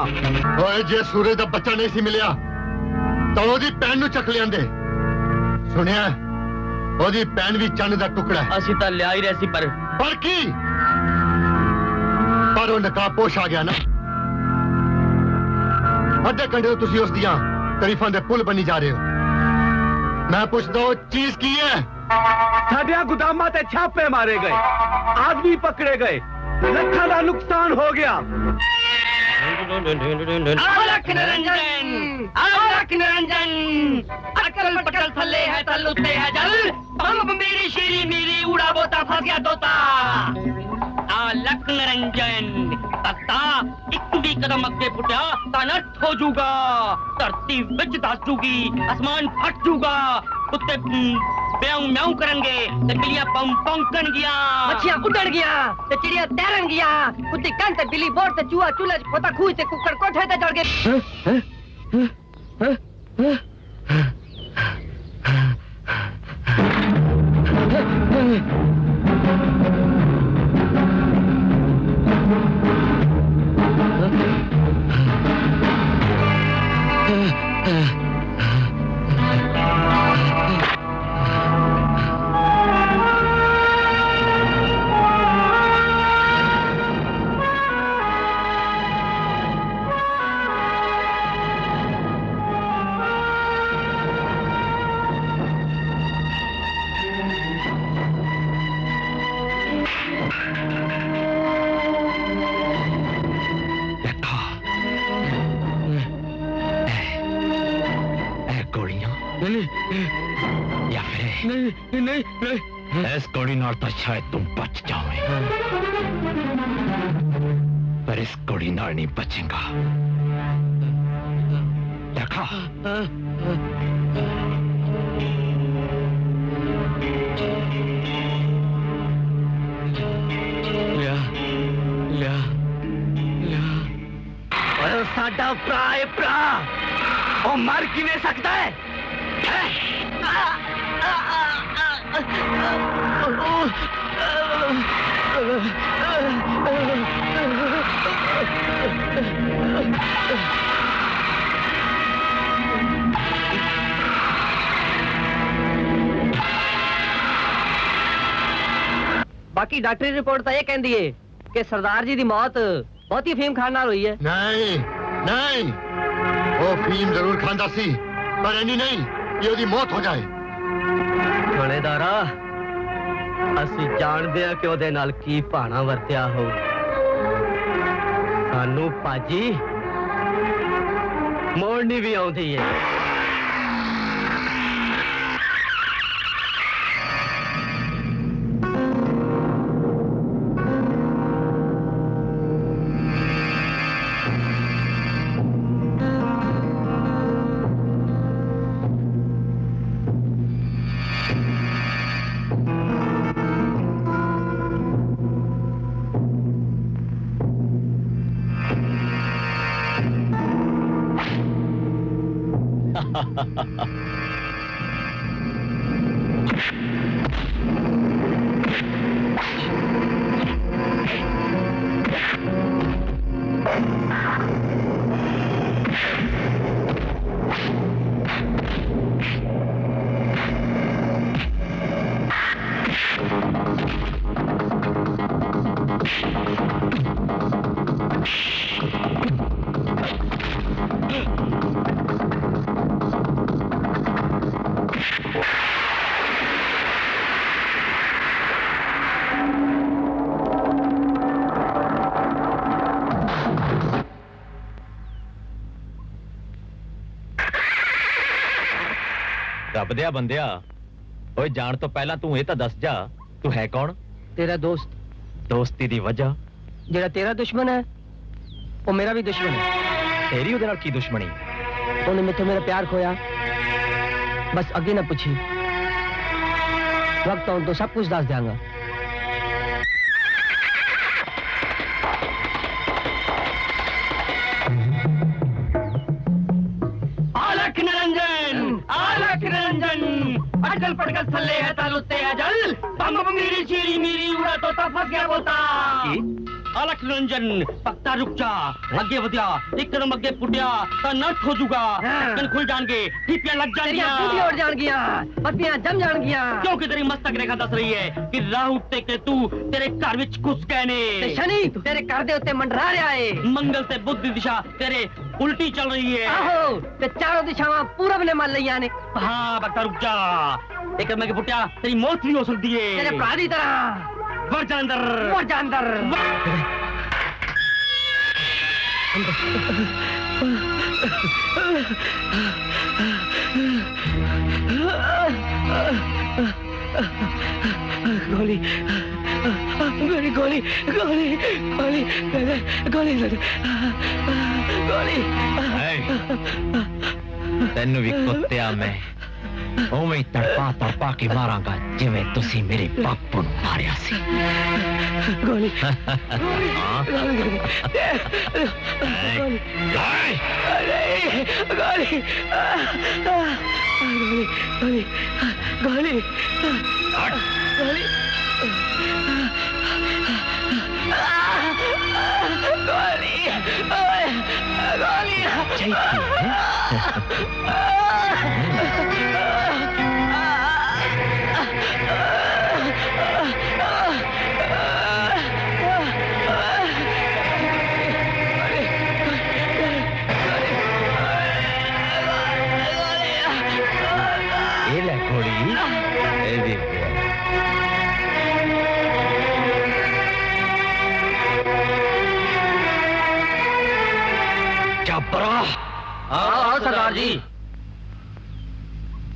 ओए जे सूरज दा बच्चा नहीं सी मिलिया तो ओदी भैन नु चक लियांदे सुनिया ओदी भैन भी चंद दा टुकड़ा है ਅਸੀਂ ਤਾਂ ਲਿਆ ਹੀ ਰਹੇ ਸੀ ਪਰ पर की पर वो नकाबपोश आ गया ना अद्धे घंटे तो तुसी उस दियां तारीफां दे पुल बनी जा रहे हो मैं पुछदा चीज की है ਸਾਡਿਆਂ ਗੁਦਾਮਾਂ ਤੇ ਛਾਪੇ ਮਾਰੇ ਗਏ ਆਦਮੀ ਪਕੜੇ ਗਏ ਲੱਖਾਂ ਦਾ ਨੁਕਸਾਨ ਹੋ ਗਿਆ अलख निरंजन अलख निरंजन अटल पटल थल्ले है तल उत्ते है जल बम मेरी शेरी मेरी उड़ा बोता फंस गया तोता अलख निरंजन तत्ता एक भी कदम अगे फुटिया ਤਾਂ ਨੱਠ ਹੋ ਜਾਊਗਾ ਧਰਤੀ ਵਿੱਚ ਧਸ ਜੂਗੀ ਅਸਮਾਨ ਫਟ ਜਾਊਗਾ ਉੱਤੇ म्याऊं म्याऊं करेंगे ते बिल्लियां पौंकणगियां मच्छियां उड़णगियां ते चिड़ियां तैरनगियां कुत्ते कान ते बिल्ली बोर ते चूहा चूल्हा खोता खूह ते कुक्कड़ कोठे ते चढ़ गए इस गोली नाल तो शायद तुम बच जाओ पर इस गोली नाल नहीं बचेगा देखा लिया लिया लिया साडा भरा है भरा वो मर किने सकता है बाकी डॉक्टरी रिपोर्ट तो ये कहती है कि सरदार जी की मौत बहुत ही फीम खान नाल हुई है नहीं नहीं वो फीम जरूर खांदा सी पर इन्नी नहीं कि ओदी मौत हो जाए थानेदारा ਅਸੀਂ ਜਾਣਦੇ ਆ ਕਿ ਉਹਦੇ ਨਾਲ ਕੀ ਭਾਣਾ ਵਰਤਿਆ ਹੋ। ਸਾਨੂੰ ਪਾਜੀ ਮੋੜਨੀ ਵੀ ਆਉਂਦੀ ਹੈ। ਰੱਬ ਦਿਆ ਬੰਦਿਆ, ਓਏ ਜਾਣ ਤੋਂ ਪਹਿਲਾਂ ਤੂੰ ਇਹ ਤਾਂ ਦੱਸ ਜਾ, ਤੂੰ ਹੈ ਕੌਣ? ਤੇਰਾ ਦੋਸਤ। ਦੋਸਤੀ ਦੀ ਵਜ੍ਹਾ? ਜਿਹੜਾ ਤੇਰਾ ਦੁਸ਼ਮਣ ਹੈ ਉਹ ਮੇਰਾ ਵੀ ਦੁਸ਼ਮਣ ਹੈ। ਤੇਰੀ ਉਹਦੇ ਨਾਲ ਕੀ ਦੁਸ਼ਮਣੀ? ਉਹਨੇ ਮੈਥੋਂ ਮੇਰਾ ਪਿਆਰ ਖੋਇਆ। ਬਸ ਅੱਗੇ ਨਾ ਪੁੱਛੀ, ਵਕਤ ਆਉਣ ਤੋਂ ਸਭ ਕੁਝ ਦੱਸ ਦਿਆਂਗਾ। आलख निरंजन, आलख निरंजन, अटकल पटकल थल्ले है तालुते अजल, बम बम मेरी चीरी मेरी उड़ा तो फंस गया बोलता। आलख निरंजन, पक्का रुक जा, अगे वधिया, एक कदम अगे पुटिया, तो नर्क हो जूगा, कन खुल जाएंगे, टीपियां लग जाएंगियां, तेरियां उड़ जाएंगियां, पत्तियां जम जाएंगियां। क्योंकि तेरी मस्तक रेखा दस रही है कि राहु ते के तू तेरे घर विच घुस गए ने। ते शनि तेरे घर दे उत्ते मंडरा रहा है। मंगल ते बुध दी दिशा तेरे उल्टी चल रही है। आहो, ते चारों दिशावां पूरब ने मान लिया ने। हाँ बक्ता रुक जा, एक कदम अगे पुटिया, तेरी मौत भी हो सकती है। तेरे भरा दी तरह वर जा अंदर, वर जा अंदर। गोली गोली गोली गोली गोली गोली गोली। ਤੈਨੂੰ ਵੀ ਕੁੱਤਿਆ ਮੈਂ ਉਵੇਂ ਹੀ ਤੜਪਾ ਤੜਪਾ ਕੇ ਮਾਰਾਂਗਾ ਜਿਵੇਂ ਤੁਸੀਂ ਮੇਰੇ ਬਾਪੂ ਨੂੰ ਮਾਰਿਆ ਸੀ। गोली गोली गोली ये ले घोड़ी, ये देख आओ सरदार जी।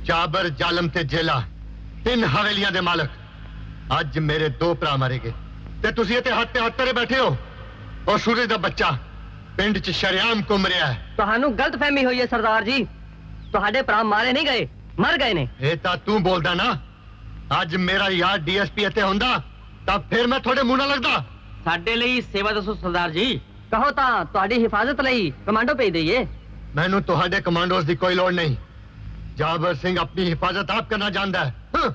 जाबर जालम ते जेला तीन हवेलियां दे मालक अज मेरे दो भरा मारे गए ते तुसी इत्थे हत्थ ते हत्थ धरे बैठे हो और सूरज दा बच्चा पिंड च शरेआम घुम रहा है। ਤੁਹਾਨੂੰ ਗਲਤਫਹਿਮੀ ਹੋਈ ਹੈ ਸਰਦਾਰ ਜੀ, ਤੁਹਾਡੇ ਭਰਾ ਮਾਰੇ ਨਹੀਂ ਗਏ, ਮਰ ਗਏ ਨੇ। ਇਹ ਤਾਂ ਤੂੰ ਬੋਲਦਾ ਨਾ, ਅੱਜ ਮੇਰਾ ਯਾਰ ਡੀਐਸਪੀ ਇੱਥੇ ਹੁੰਦਾ ਤਾਂ ਫਿਰ ਮੈਂ ਤੁਹਾਡੇ ਮੂੰਹ ਨਾਲ ਲੱਗਦਾ। ਸਾਡੇ ਲਈ ਸੇਵਾ ਦੱਸੋ ਸਰਦਾਰ ਜੀ। ਕਹੋ ਤਾਂ ਤੁਹਾਡੀ ਹਿਫਾਜ਼ਤ ਲਈ ਕਮਾਂਡੋ ਭੇਜ ਦਈਏ। ਮੈਨੂੰ ਤੁਹਾਡੇ ਕਮਾਂਡੋਸ ਦੀ ਕੋਈ ਲੋੜ ਨਹੀਂ, ਜਾਬਰ ਸਿੰਘ ਆਪਣੀ ਹਿਫਾਜ਼ਤ ਆਪ ਕਰਨਾ ਜਾਣਦਾ ਹੈ। ਹਾਂ।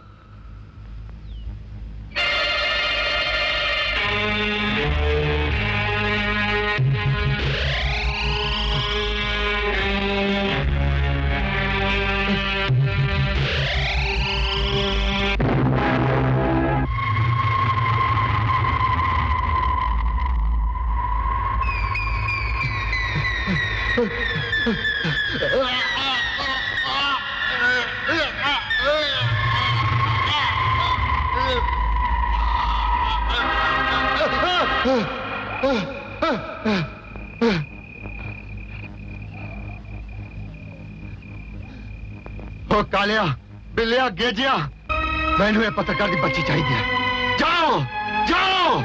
ओ कालिया बिल्लिया गेजिया मैनू ये पत्रकार की बच्ची चाहिए। जाओ जाओ।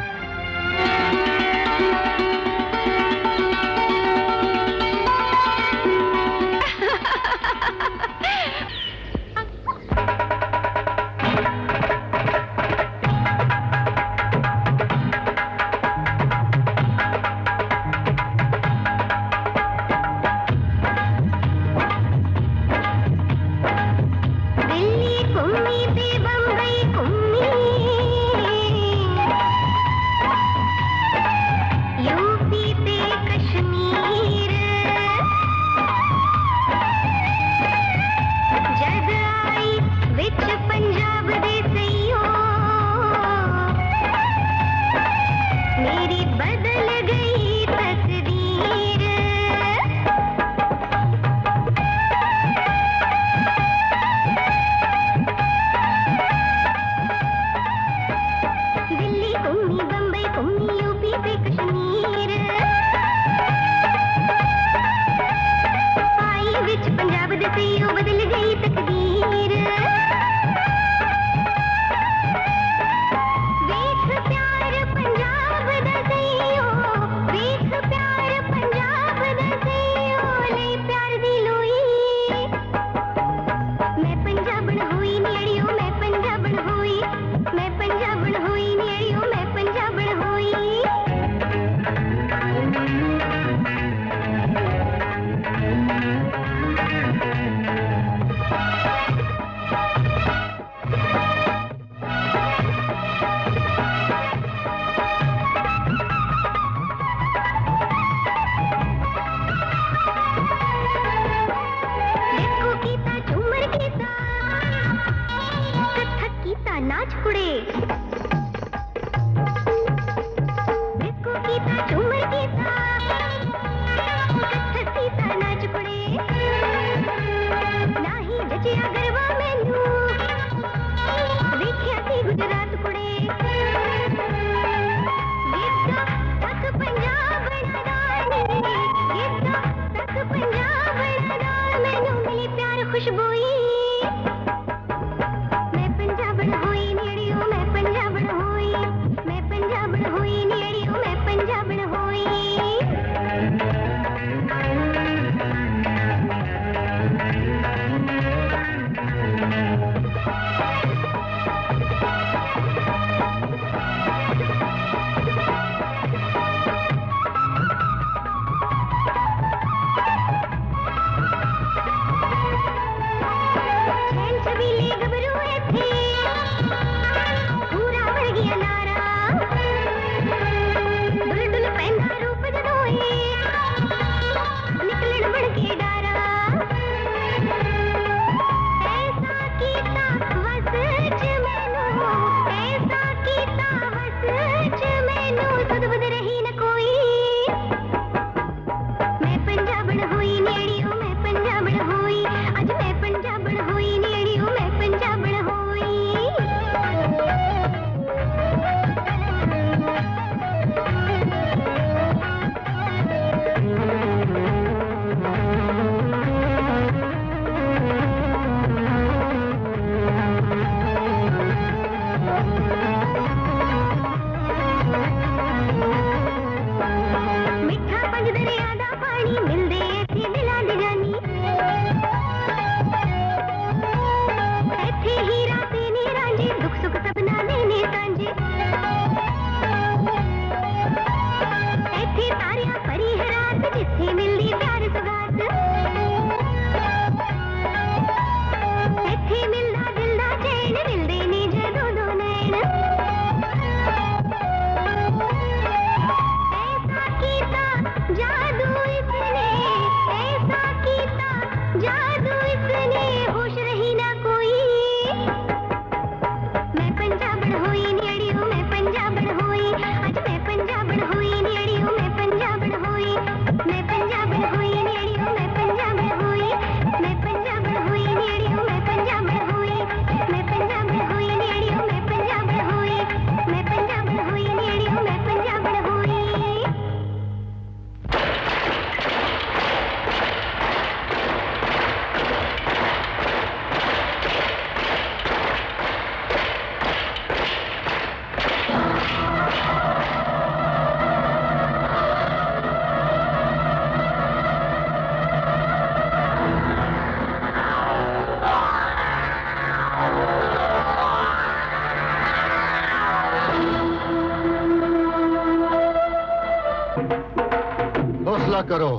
हौसला करो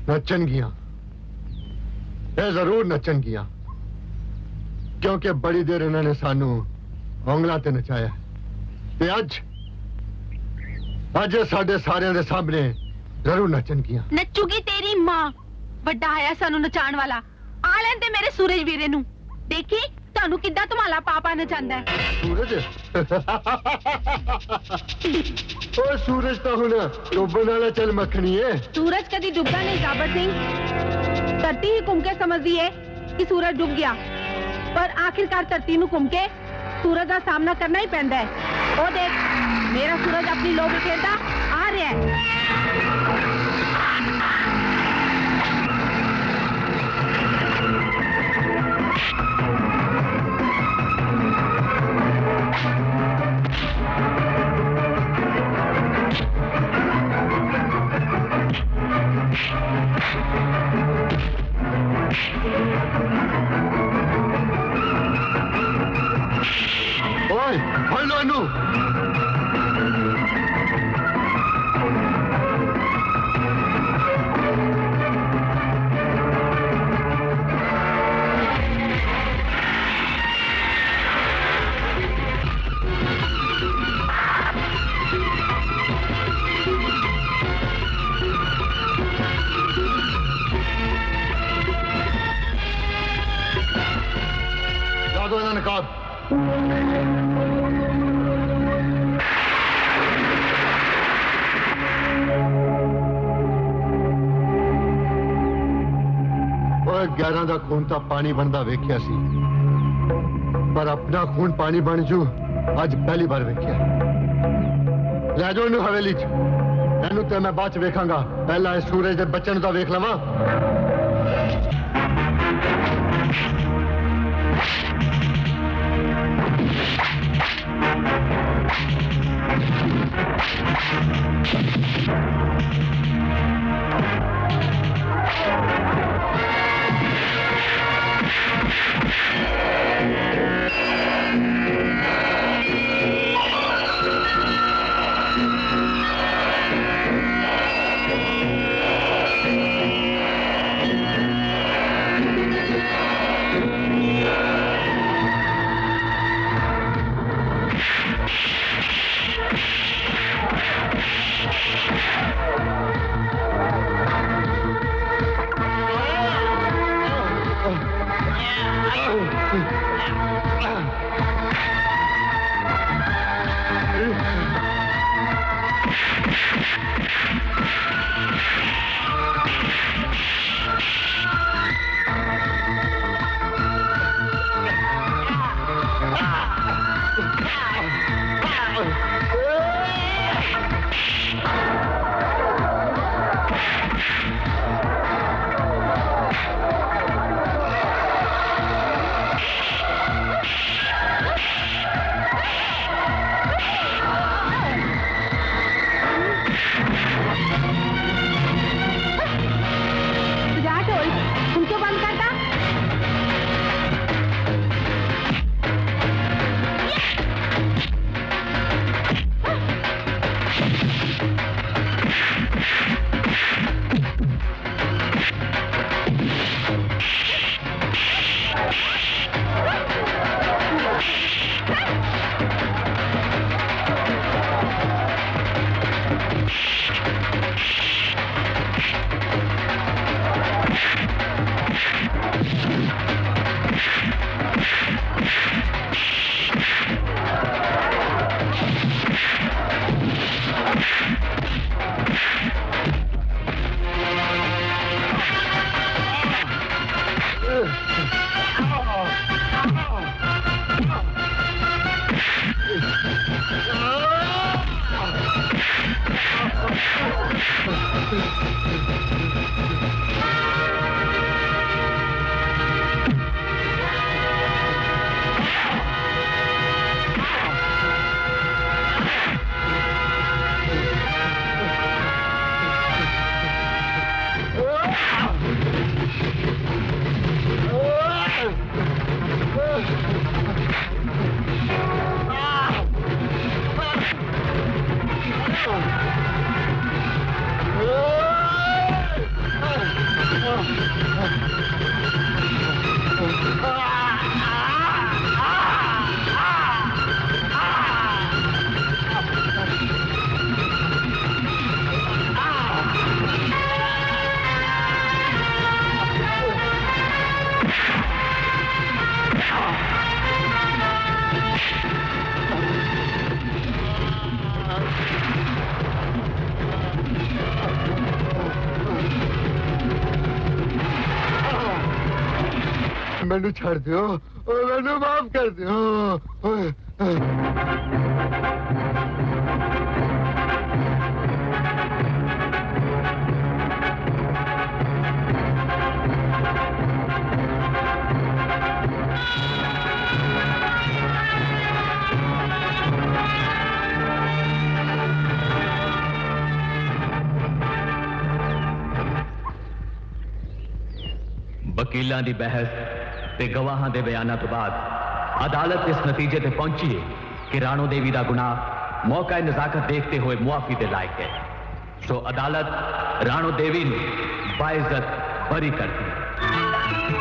नचनगियां ये जरूर नचनगियां क्योंकि बड़ी देर इन्होंने सानू औंगलां ते नचाया ते अज साडे सारियां दे सामने जरूर नचनगियां नचूगी तेरी मां ਵੱਡਾ ਆਇਆ ਸਾਨੂੰ ਨਚਾਉਣ ਵਾਲਾ ਆ ਲੈਂਦੇ ਮੇਰੇ ਸੂਰਜ ਵੀਰੇ ਨੂੰ ਦੇਖੀ ਤੁਹਾਨੂੰ ਕਿੱਦਾਂ ਧਮਾਲਾ ਪਾਪਾ ਨਚਾਉਂਦਾ ਹੈ सूरज ओ सूरज तो हुन डुबन वाला चल मखनी है सूरज कभी डूबता नहीं जाबर सिंह धरती ही घूम के समझती है कि सूरज डूब गया पर आखिरकार धरती ਨੂੰ घूम के सूरज का सामना करना ही पैंदा है ओ देख मेरा सूरज अपनी लो बिखेरता आ रहा है ओए फड़ लो इनू ला दो इन्हें निकाल ओए 11 ਦਾ ਖੂਨ ਤਾਂ ਪਾਣੀ ਬਣਦਾ ਵੇਖਿਆ ਸੀ ਪਰ ਆਪਣਾ ਖੂਨ ਪਾਣੀ ਬਣ ਜੂ ਅੱਜ ਪਹਿਲੀ ਵਾਰ ਵੇਖਿਆ ਲੈ ਜਾਓ ਇਹਨੂੰ ਹਵੇਲੀ 'ਚ ਇਹਨੂੰ ਤੇ ਮੈਂ ਬਾਅਦ 'ਚ ਵੇਖਾਂਗਾ ਪਹਿਲਾਂ ਇਸ ਸੂਰਜ ਦੇ ਬੱਚੇ ਨੂੰ ਤਾਂ ਵੇਖ ਲਵਾਂ मैनू छड़ दियो, मैनू माफ कर दियो। वकीलों की बहस ते गवाहां दे बयानों तो बाद अदालत इस नतीजे ते पहुंची है कि राणो देवी का गुनाह मौका नजाकत देखते हुए मुआफी के लायक है। सो अदालत राणो देवी ने बाइज्जत बरी करती है।